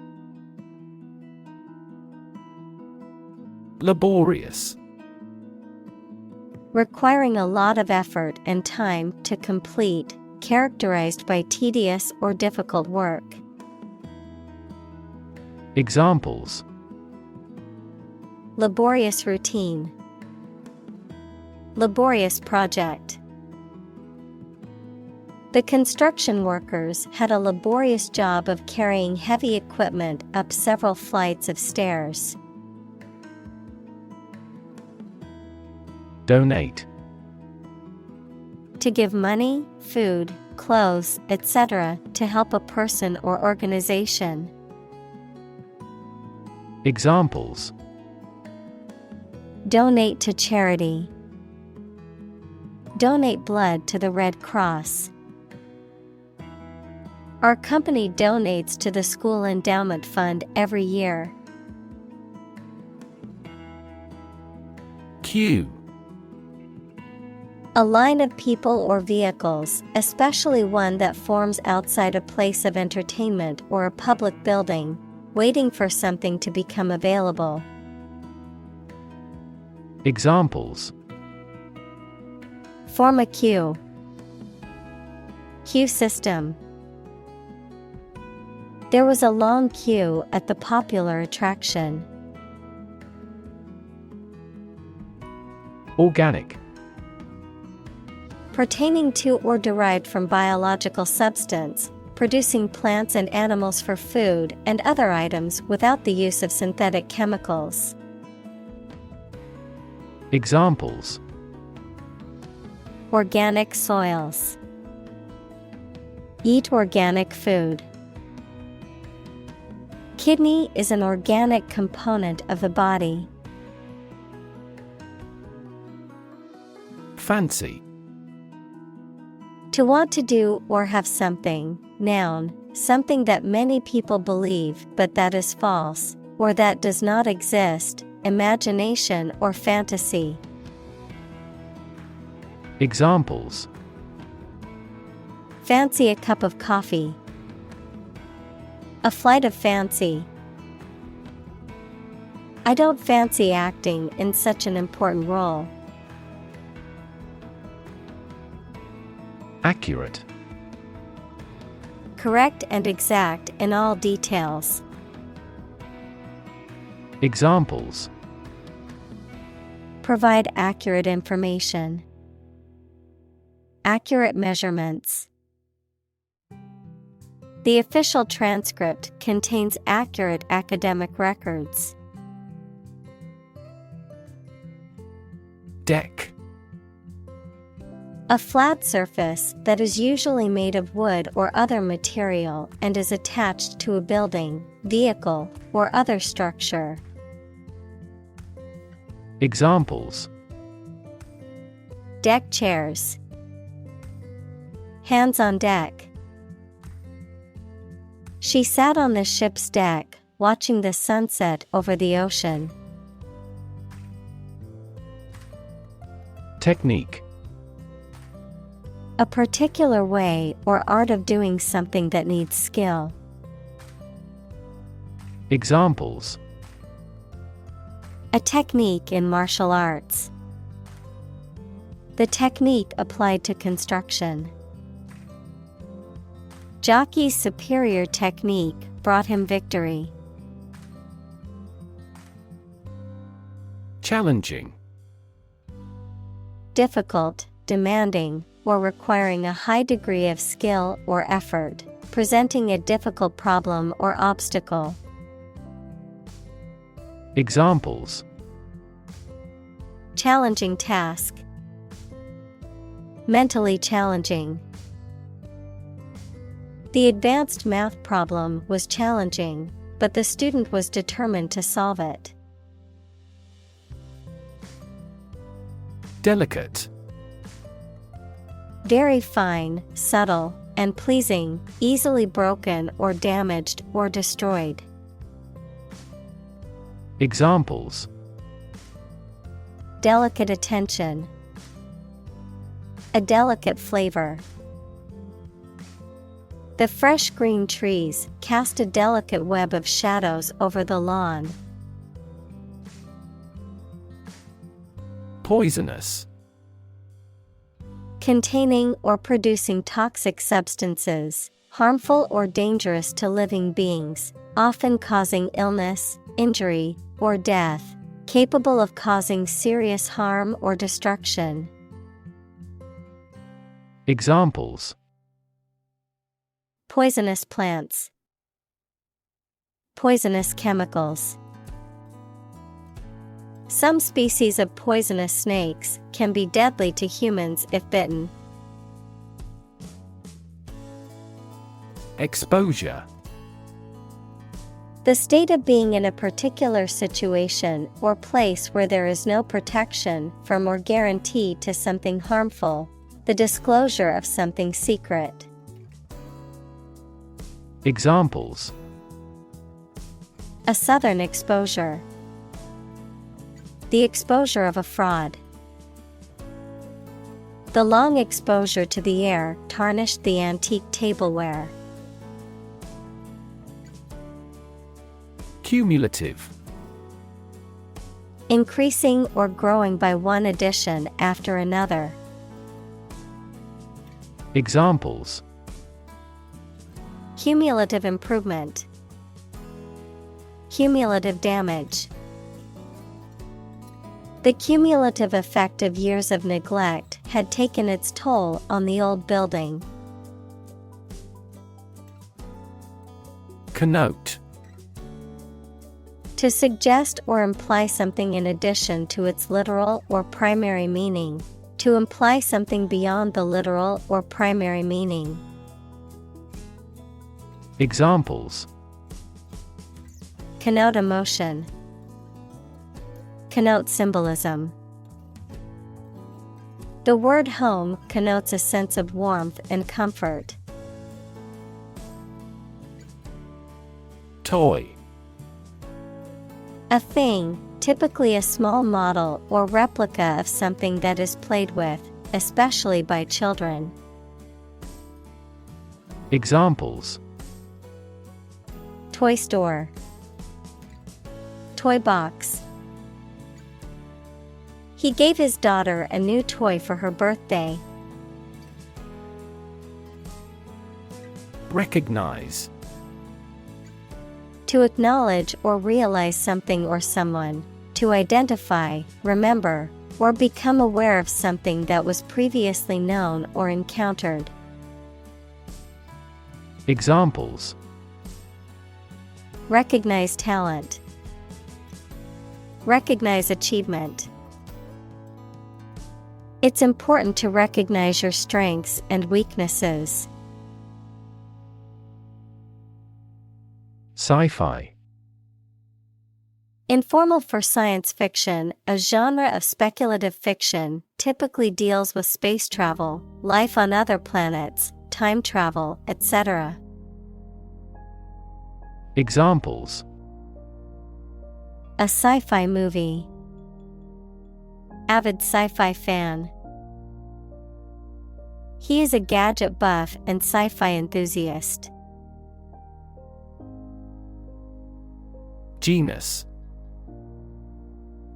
[SPEAKER 2] Laborious.
[SPEAKER 1] Requiring a lot of effort and time to complete, characterized by tedious or difficult work.
[SPEAKER 2] Examples.
[SPEAKER 1] Laborious routine. Laborious project. The construction workers had a laborious job of carrying heavy equipment up several flights of stairs.
[SPEAKER 2] Donate.
[SPEAKER 1] To give money, food, clothes, etc. to help a person or organization.
[SPEAKER 2] Examples.
[SPEAKER 1] Donate to charity. Donate blood to the Red Cross. Our company donates to the school endowment fund every year.
[SPEAKER 2] Queue.
[SPEAKER 1] A line of people or vehicles, especially one that forms outside a place of entertainment or a public building, waiting for something to become available.
[SPEAKER 2] Examples.
[SPEAKER 1] Form a queue. Queue system. There was a long queue at the popular attraction.
[SPEAKER 2] Organic.
[SPEAKER 1] Pertaining to or derived from biological substance, producing plants and animals for food and other items without the use of synthetic chemicals.
[SPEAKER 2] Examples.
[SPEAKER 1] Organic soils. Eat organic food. Kidney is an organic component of the body.
[SPEAKER 2] Fancy.
[SPEAKER 1] To want to do or have something, noun, something that many people believe but that is false, or that does not exist, imagination or fantasy.
[SPEAKER 2] Examples.
[SPEAKER 1] Fancy a cup of coffee. A flight of fancy. I don't fancy acting in such an important role.
[SPEAKER 2] Accurate.
[SPEAKER 1] Correct and exact in all details.
[SPEAKER 2] Examples:
[SPEAKER 1] Provide accurate information. Accurate measurements. The official transcript contains accurate academic records.
[SPEAKER 2] Deck.
[SPEAKER 1] A flat surface that is usually made of wood or other material and is attached to a building, vehicle, or other structure.
[SPEAKER 2] Examples:
[SPEAKER 1] Deck chairs. Hands on deck. She sat on the ship's deck, watching the sunset over the ocean.
[SPEAKER 2] Technique.
[SPEAKER 1] A particular way or art of doing something that needs skill.
[SPEAKER 2] Examples:
[SPEAKER 1] A technique in martial arts. The technique applied to construction. Jockey's superior technique brought him victory.
[SPEAKER 2] Challenging.
[SPEAKER 1] Difficult, demanding, or requiring a high degree of skill or effort, presenting a difficult problem or obstacle.
[SPEAKER 2] Examples:
[SPEAKER 1] Challenging task. Mentally challenging. The advanced math problem was challenging, but the student was determined to solve it.
[SPEAKER 2] Delicate.
[SPEAKER 1] Very fine, subtle, and pleasing, easily broken or damaged or destroyed.
[SPEAKER 2] Examples:
[SPEAKER 1] Delicate attention. A delicate flavor. The fresh green trees cast a delicate web of shadows over the lawn.
[SPEAKER 2] Poisonous.
[SPEAKER 1] Containing or producing toxic substances, harmful or dangerous to living beings, often causing illness, injury, or death, capable of causing serious harm or destruction.
[SPEAKER 2] Examples:
[SPEAKER 1] Poisonous plants. Poisonous chemicals. Some species of poisonous snakes can be deadly to humans if bitten.
[SPEAKER 2] Exposure.
[SPEAKER 1] The state of being in a particular situation or place where there is no protection from or guarantee to something harmful, the disclosure of something secret.
[SPEAKER 2] Examples:
[SPEAKER 1] A southern exposure. The exposure of a fraud. The long exposure to the air tarnished the antique tableware.
[SPEAKER 2] Cumulative.
[SPEAKER 1] Increasing or growing by one addition after another.
[SPEAKER 2] Examples:
[SPEAKER 1] Cumulative improvement. Cumulative damage. The cumulative effect of years of neglect had taken its toll on the old building.
[SPEAKER 2] Connote.
[SPEAKER 1] To suggest or imply something in addition to its literal or primary meaning. To imply something beyond the literal or primary meaning.
[SPEAKER 2] Examples:
[SPEAKER 1] Connote emotion. Connote symbolism. The word home connotes a sense of warmth and comfort.
[SPEAKER 2] Toy.
[SPEAKER 1] A thing, typically a small model or replica of something that is played with, especially by children.
[SPEAKER 2] Examples:
[SPEAKER 1] Toy store. Toy box. He gave his daughter a new toy for her birthday.
[SPEAKER 2] Recognize.
[SPEAKER 1] To acknowledge or realize something or someone, to identify, remember, or become aware of something that was previously known or encountered.
[SPEAKER 2] Examples:
[SPEAKER 1] Recognize talent. Recognize achievement. It's important to recognize your strengths and weaknesses.
[SPEAKER 2] Sci-fi.
[SPEAKER 1] Informal for science fiction, a genre of speculative fiction, typically deals with space travel, life on other planets, time travel, etc.
[SPEAKER 2] Examples:
[SPEAKER 1] A sci-fi movie. Avid sci-fi fan. He is a gadget buff and sci-fi enthusiast.
[SPEAKER 2] Genus.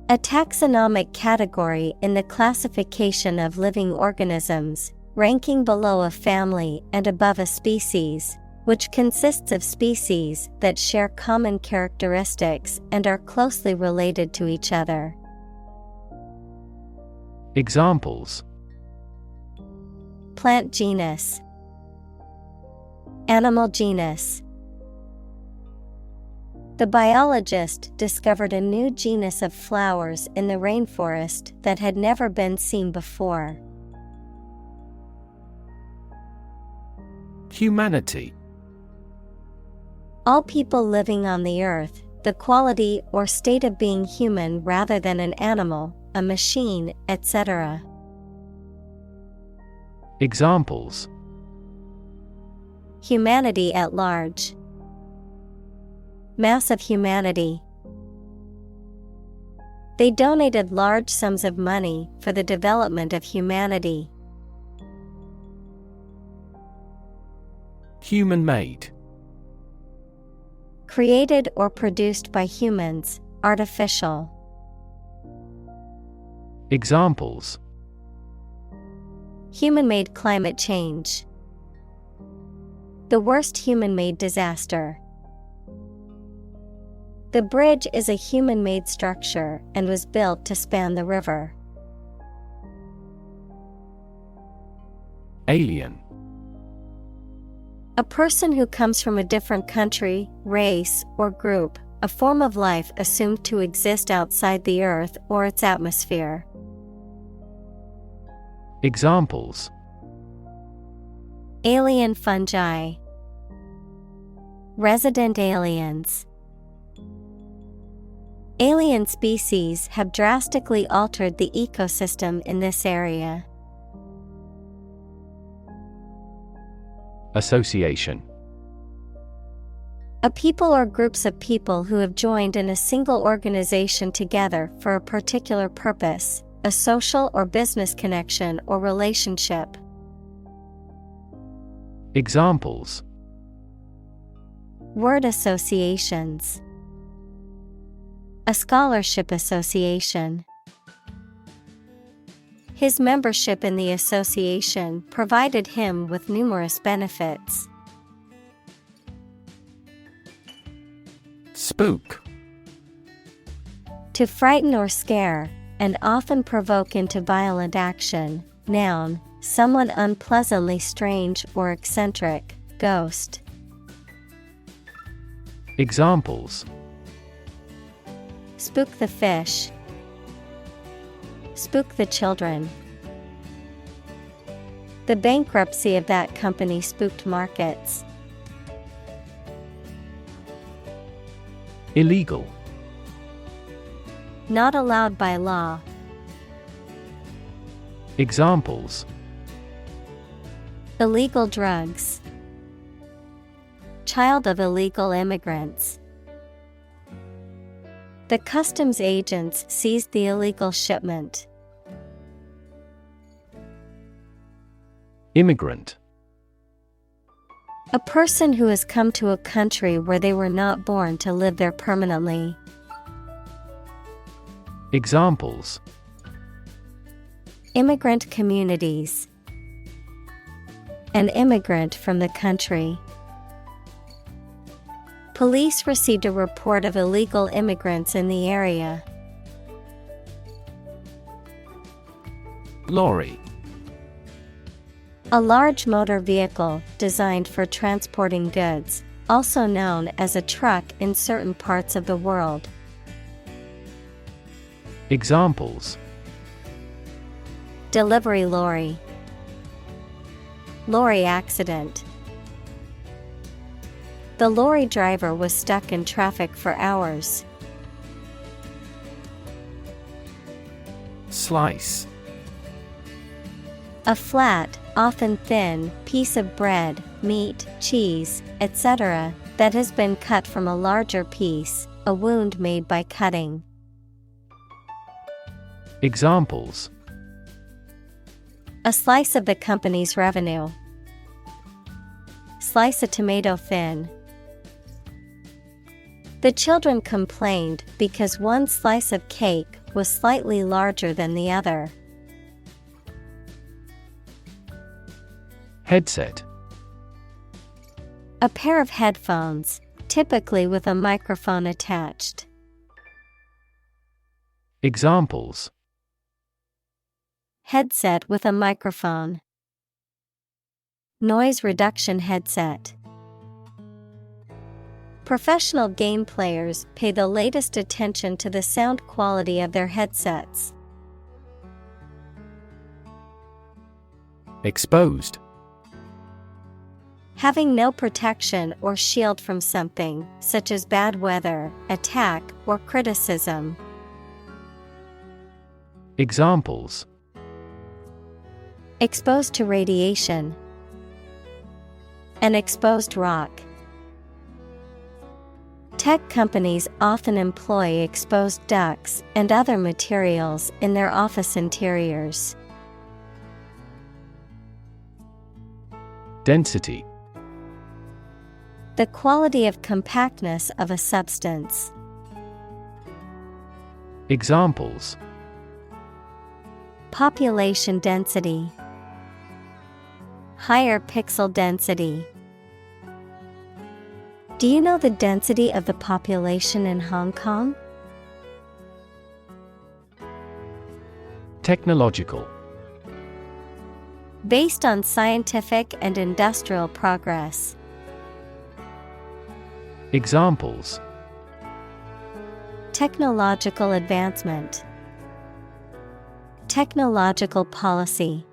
[SPEAKER 1] A taxonomic category in the classification of living organisms, ranking below a family and above a species, which consists of species that share common characteristics and are closely related to each other.
[SPEAKER 2] Examples:
[SPEAKER 1] Plant genus. Animal genus. The biologist discovered a new genus of flowers in the rainforest that had never been seen before.
[SPEAKER 2] Humanity.
[SPEAKER 1] All people living on the earth, the quality or state of being human rather than an animal, a machine, etc.
[SPEAKER 2] Examples:
[SPEAKER 1] Humanity at large. Mass of humanity. They donated large sums of money for the development of humanity.
[SPEAKER 2] Human-made.
[SPEAKER 1] Created or produced by humans, artificial.
[SPEAKER 2] Examples:
[SPEAKER 1] Human-made climate change. The worst human-made disaster. The bridge is a human-made structure and was built to span the river.
[SPEAKER 2] Alien.
[SPEAKER 1] A person who comes from a different country, race, or group, a form of life assumed to exist outside the Earth or its atmosphere.
[SPEAKER 2] Examples:
[SPEAKER 1] Alien fungi. Resident aliens. Alien species have drastically altered the ecosystem in this area.
[SPEAKER 2] Association.
[SPEAKER 1] A people or groups of people who have joined in a single organization together for a particular purpose, a social or business connection or relationship.
[SPEAKER 2] Examples:
[SPEAKER 1] Word associations. A scholarship association. His membership in the association provided him with numerous benefits.
[SPEAKER 2] Spook.
[SPEAKER 1] To frighten or scare, and often provoke into violent action. Noun, someone unpleasantly strange or eccentric, ghost.
[SPEAKER 2] Examples:
[SPEAKER 1] Spook the fish. Spook the children. The bankruptcy of that company spooked markets.
[SPEAKER 2] Illegal.
[SPEAKER 1] Not allowed by law.
[SPEAKER 2] Examples:
[SPEAKER 1] Illegal drugs. Child of illegal immigrants. The customs agents seized the illegal shipment.
[SPEAKER 2] Immigrant.
[SPEAKER 1] A person who has come to a country where they were not born to live there permanently.
[SPEAKER 2] Examples:
[SPEAKER 1] Immigrant communities. An immigrant from the country. Police received a report of illegal immigrants in the area.
[SPEAKER 2] Lorry.
[SPEAKER 1] A large motor vehicle designed for transporting goods, also known as a truck in certain parts of the world.
[SPEAKER 2] Examples:
[SPEAKER 1] Delivery lorry. Lorry accident. The lorry driver was stuck in traffic for hours.
[SPEAKER 2] Slice.
[SPEAKER 1] A flat, often thin, piece of bread, meat, cheese, etc., that has been cut from a larger piece, a wound made by cutting.
[SPEAKER 2] Examples:
[SPEAKER 1] A slice of the company's revenue. Slice a tomato thin. The children complained because one slice of cake was slightly larger than the other.
[SPEAKER 2] Headset.
[SPEAKER 1] A pair of headphones, typically with a microphone attached.
[SPEAKER 2] Examples:
[SPEAKER 1] Headset with a microphone. Noise reduction headset. Professional game players pay the latest attention to the sound quality of their headsets.
[SPEAKER 2] Exposed.
[SPEAKER 1] Having no protection or shield from something, such as bad weather, attack, or criticism.
[SPEAKER 2] Examples:
[SPEAKER 1] Exposed to radiation. An exposed rock. Tech companies often employ exposed ducts and other materials in their office interiors.
[SPEAKER 2] Density.
[SPEAKER 1] The quality of compactness of a substance.
[SPEAKER 2] Examples:
[SPEAKER 1] Population density. Higher pixel density. Do you know the density of the population in Hong Kong?
[SPEAKER 2] Technological.
[SPEAKER 1] Based on scientific and industrial progress.
[SPEAKER 2] Examples:
[SPEAKER 1] Technological advancement. Technological policy.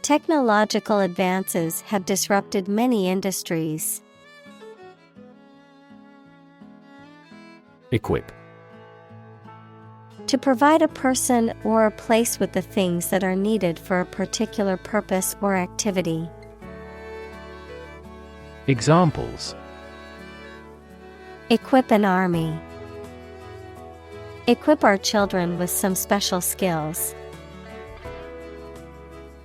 [SPEAKER 1] Technological advances have disrupted many industries.
[SPEAKER 2] Equip.
[SPEAKER 1] To provide a person or a place with the things that are needed for a particular purpose or activity.
[SPEAKER 2] Examples:
[SPEAKER 1] Equip an army. Equip our children with some special skills.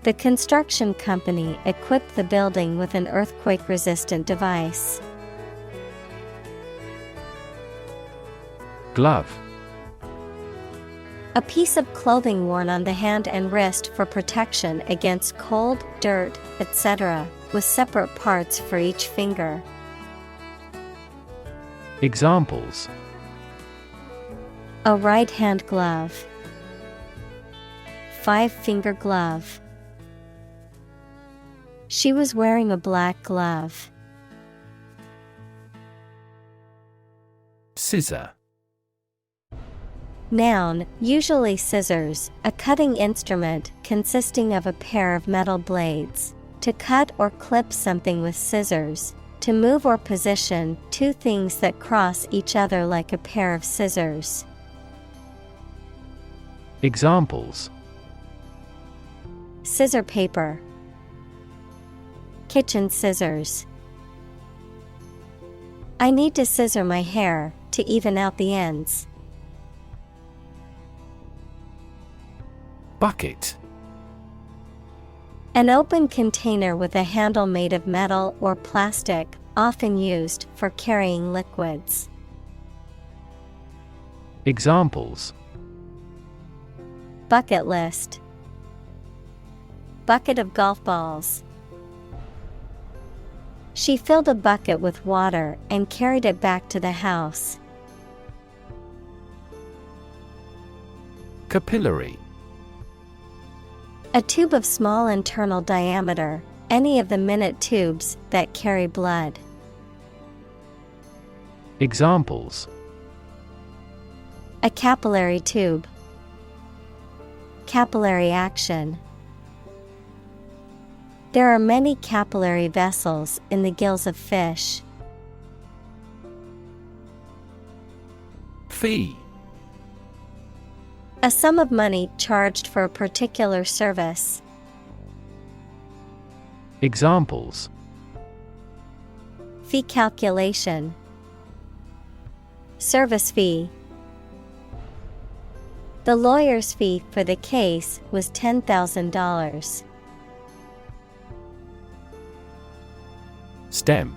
[SPEAKER 1] The construction company equipped the building with an earthquake-resistant device.
[SPEAKER 2] Glove.
[SPEAKER 1] A piece of clothing worn on the hand and wrist for protection against cold, dirt, etc., with separate parts for each finger.
[SPEAKER 2] Examples:
[SPEAKER 1] A right-hand glove. 5-finger glove. She was wearing a black glove.
[SPEAKER 2] Scissor.
[SPEAKER 1] Noun, usually scissors, a cutting instrument consisting of a pair of metal blades. To cut or clip something with scissors. To move or position two things that cross each other like a pair of scissors.
[SPEAKER 2] Examples:
[SPEAKER 1] Scissor paper. Kitchen scissors. I need to scissor my hair to even out the ends.
[SPEAKER 2] Bucket.
[SPEAKER 1] An open container with a handle made of metal or plastic, often used for carrying liquids.
[SPEAKER 2] Examples:
[SPEAKER 1] Bucket list. Bucket of golf balls. She filled a bucket with water and carried it back to the house.
[SPEAKER 2] Capillary.
[SPEAKER 1] A tube of small internal diameter, any of the minute tubes that carry blood.
[SPEAKER 2] Examples:
[SPEAKER 1] A capillary tube. Capillary action. There are many capillary vessels in the gills of fish.
[SPEAKER 2] Fee.
[SPEAKER 1] A sum of money charged for a particular service.
[SPEAKER 2] Examples:
[SPEAKER 1] Fee calculation. Service fee. The lawyer's fee for the case was $10,000.
[SPEAKER 2] Stem.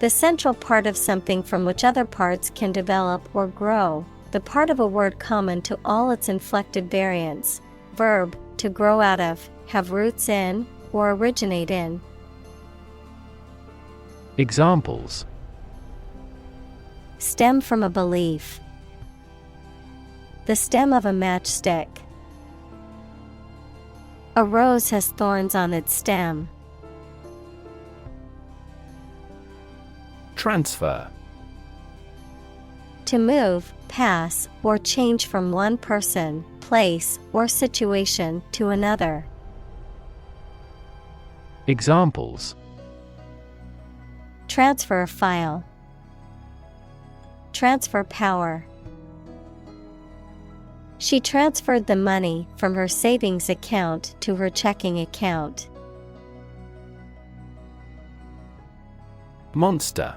[SPEAKER 1] The central part of something from which other parts can develop or grow, the part of a word common to all its inflected variants. Verb, to grow out of, have roots in, or originate in.
[SPEAKER 2] Examples:
[SPEAKER 1] Stem from a belief. The stem of a matchstick. A rose has thorns on its stem.
[SPEAKER 2] Transfer.
[SPEAKER 1] To move, pass, or change from one person, place, or situation to another.
[SPEAKER 2] Examples:
[SPEAKER 1] Transfer a file. Transfer power. She transferred the money from her savings account to her checking account.
[SPEAKER 2] Monster.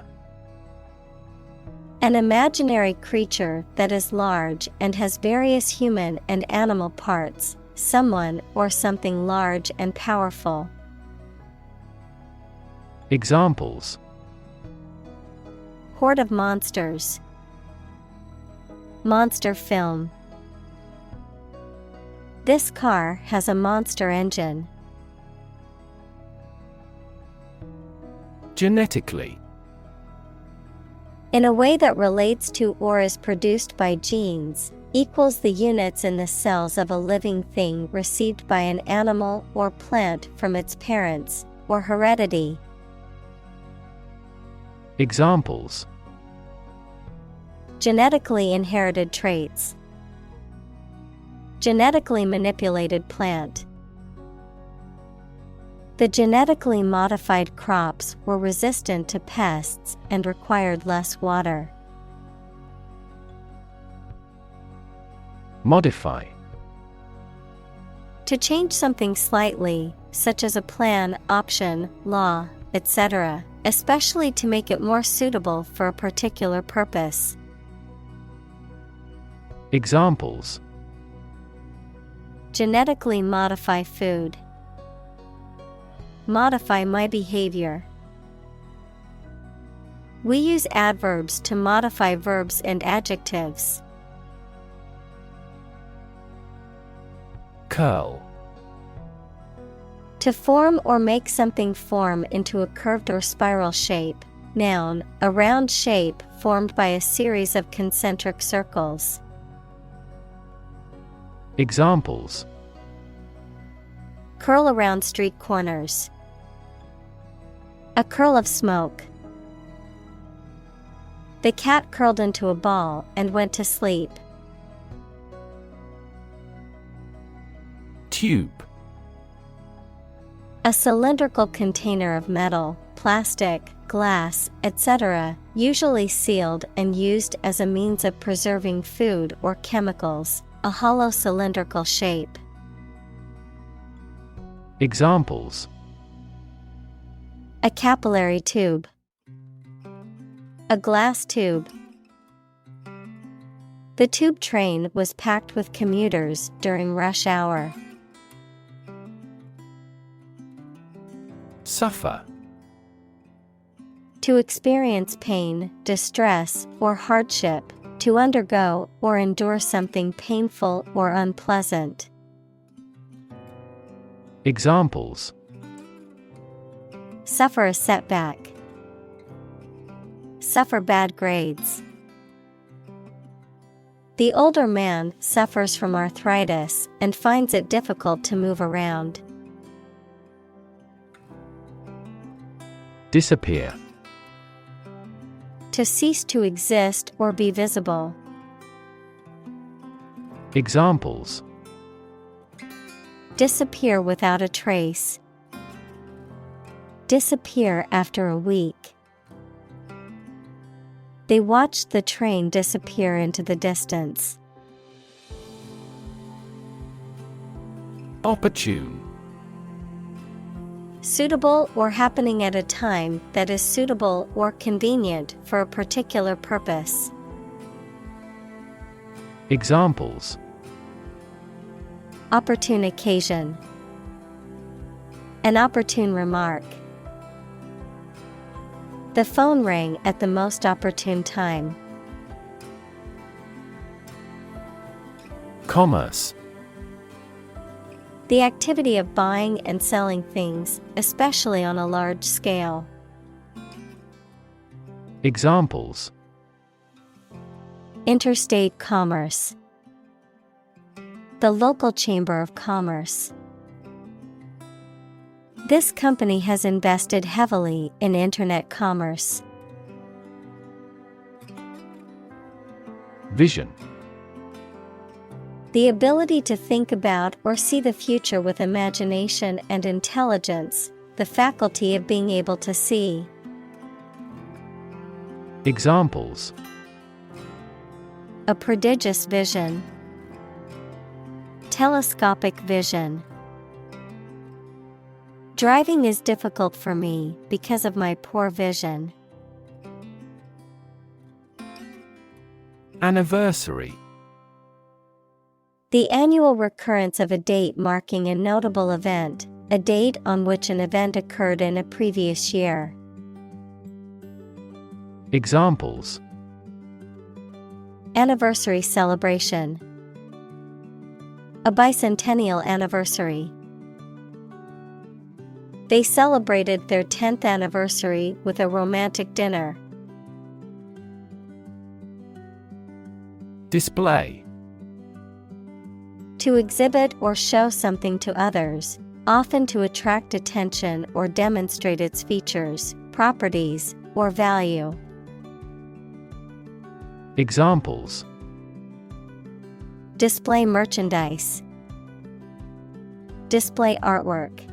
[SPEAKER 1] An imaginary creature that is large and has various human and animal parts, someone or something large and powerful.
[SPEAKER 2] Examples:
[SPEAKER 1] Horde of monsters. Monster film. This car has a monster engine.
[SPEAKER 2] Genetically.
[SPEAKER 1] In a way that relates to or is produced by genes, equals the units in the cells of a living thing received by an animal or plant from its parents, or heredity.
[SPEAKER 2] Examples:
[SPEAKER 1] Genetically inherited traits. Genetically manipulated plant. The genetically modified crops were resistant to pests and required less water.
[SPEAKER 2] Modify.
[SPEAKER 1] To change something slightly, such as a plan, option, law, etc., especially to make it more suitable for a particular purpose.
[SPEAKER 2] Examples:
[SPEAKER 1] Genetically modify food. Modify my behavior. We use adverbs to modify verbs and adjectives.
[SPEAKER 2] Curl.
[SPEAKER 1] To form or make something form into a curved or spiral shape. Noun, a round shape formed by a series of concentric circles.
[SPEAKER 2] Examples:
[SPEAKER 1] Curl around street corners. A curl of smoke. The cat curled into a ball and went to sleep.
[SPEAKER 2] Tube.
[SPEAKER 1] A cylindrical container of metal, plastic, glass, etc., usually sealed and used as a means of preserving food or chemicals, a hollow cylindrical shape.
[SPEAKER 2] Examples:
[SPEAKER 1] A capillary tube. A glass tube. The tube train was packed with commuters during rush hour.
[SPEAKER 2] Suffer.
[SPEAKER 1] To experience pain, distress, or hardship, to undergo or endure something painful or unpleasant.
[SPEAKER 2] Examples:
[SPEAKER 1] Suffer a setback. Suffer bad grades. The older man suffers from arthritis and finds it difficult to move around.
[SPEAKER 2] Disappear.
[SPEAKER 1] To cease to exist or be visible.
[SPEAKER 2] Examples:
[SPEAKER 1] Disappear without a trace. Disappear after a week. They watched the train disappear into the distance.
[SPEAKER 2] Opportune.
[SPEAKER 1] Suitable or happening at a time that is suitable or convenient for a particular purpose.
[SPEAKER 2] Examples:
[SPEAKER 1] Opportune occasion. An opportune remark. The phone rang at the most opportune time.
[SPEAKER 2] Commerce.
[SPEAKER 1] The activity of buying and selling things, especially on a large scale.
[SPEAKER 2] Examples:
[SPEAKER 1] Interstate commerce. The local chamber of commerce. This company has invested heavily in internet commerce.
[SPEAKER 2] Vision.
[SPEAKER 1] The ability to think about or see the future with imagination and intelligence, the faculty of being able to see.
[SPEAKER 2] Examples:
[SPEAKER 1] A prodigious vision. Telescopic vision. Driving is difficult for me because of my poor vision.
[SPEAKER 2] Anniversary.
[SPEAKER 1] The annual recurrence of a date marking a notable event, a date on which an event occurred in a previous year.
[SPEAKER 2] Examples:
[SPEAKER 1] Anniversary celebration. A bicentennial anniversary. They celebrated their 10th anniversary with a romantic dinner.
[SPEAKER 2] Display.
[SPEAKER 1] To exhibit or show something to others, often to attract attention or demonstrate its features, properties, or value.
[SPEAKER 2] Examples:
[SPEAKER 1] Display merchandise. Display artwork.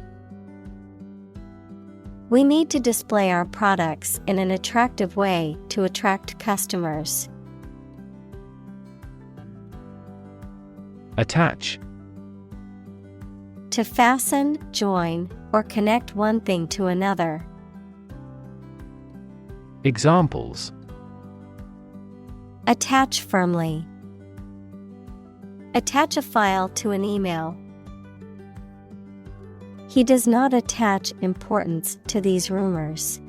[SPEAKER 1] We need to display our products in an attractive way to attract customers.
[SPEAKER 2] Attach.
[SPEAKER 1] To fasten, join, or connect one thing to another.
[SPEAKER 2] Examples:
[SPEAKER 1] Attach firmly. Attach a file to an email. He does not attach importance to these rumors.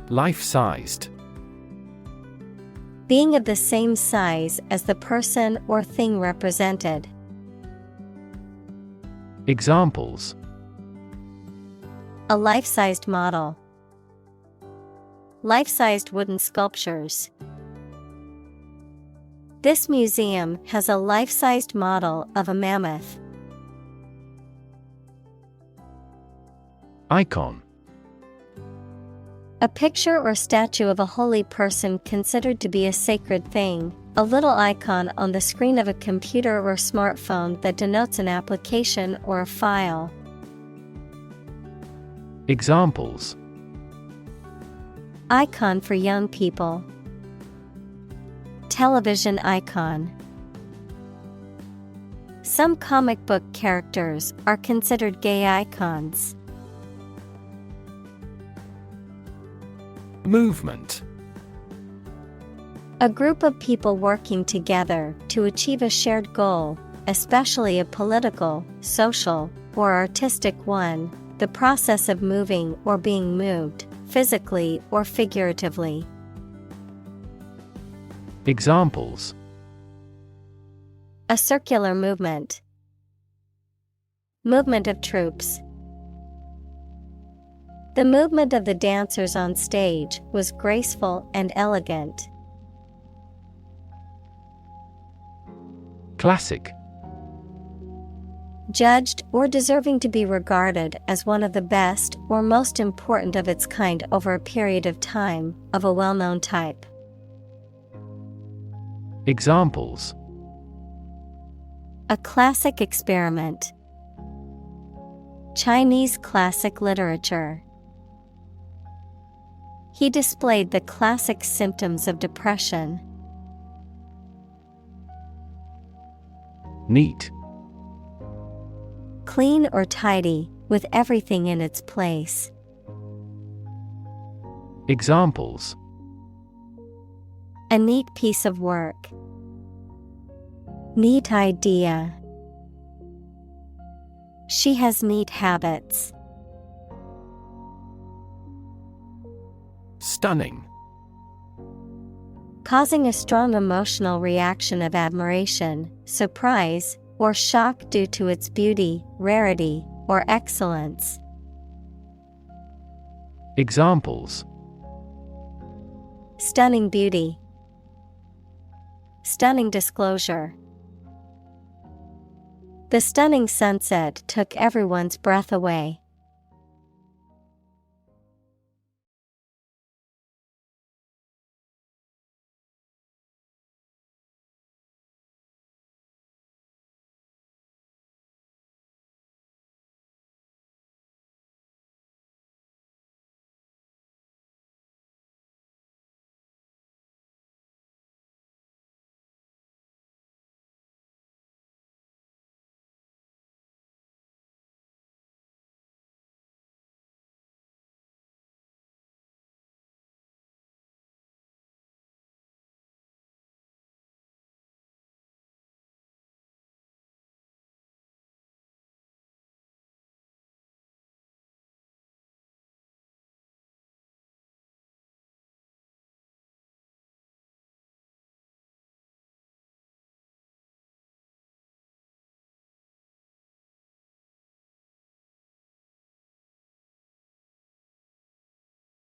[SPEAKER 2] Life-sized.
[SPEAKER 1] Being of the same size as the person or thing represented.
[SPEAKER 2] Examples:
[SPEAKER 1] A life-sized model. Life-sized wooden sculptures. This museum has a life-sized model of a mammoth.
[SPEAKER 2] Icon.
[SPEAKER 1] A picture or statue of a holy person considered to be a sacred thing, a little icon on the screen of a computer or smartphone that denotes an application or a file.
[SPEAKER 2] Examples:
[SPEAKER 1] Icon for young people. Television icon. Some comic book characters are considered gay icons.
[SPEAKER 2] Movement.
[SPEAKER 1] A group of people working together to achieve a shared goal, especially a political, social, or artistic one, the process of moving or being moved, physically or figuratively.
[SPEAKER 2] Examples:
[SPEAKER 1] A circular movement. Movement of troops. The movement of the dancers on stage was graceful and elegant.
[SPEAKER 2] Classic.
[SPEAKER 1] Judged or deserving to be regarded as one of the best or most important of its kind over a period of time, of a well-known type.
[SPEAKER 2] Examples:
[SPEAKER 1] A classic experiment. Chinese classic literature. He displayed the classic symptoms of depression.
[SPEAKER 2] Neat.
[SPEAKER 1] Clean or tidy, with everything in its place.
[SPEAKER 2] Examples:
[SPEAKER 1] A neat piece of work. Neat idea. She has neat habits.
[SPEAKER 2] Stunning.
[SPEAKER 1] Causing a strong emotional reaction of admiration, surprise, or shock due to its beauty, rarity, or excellence.
[SPEAKER 2] Examples:
[SPEAKER 1] Stunning beauty. Stunning disclosure. The stunning sunset took everyone's breath away.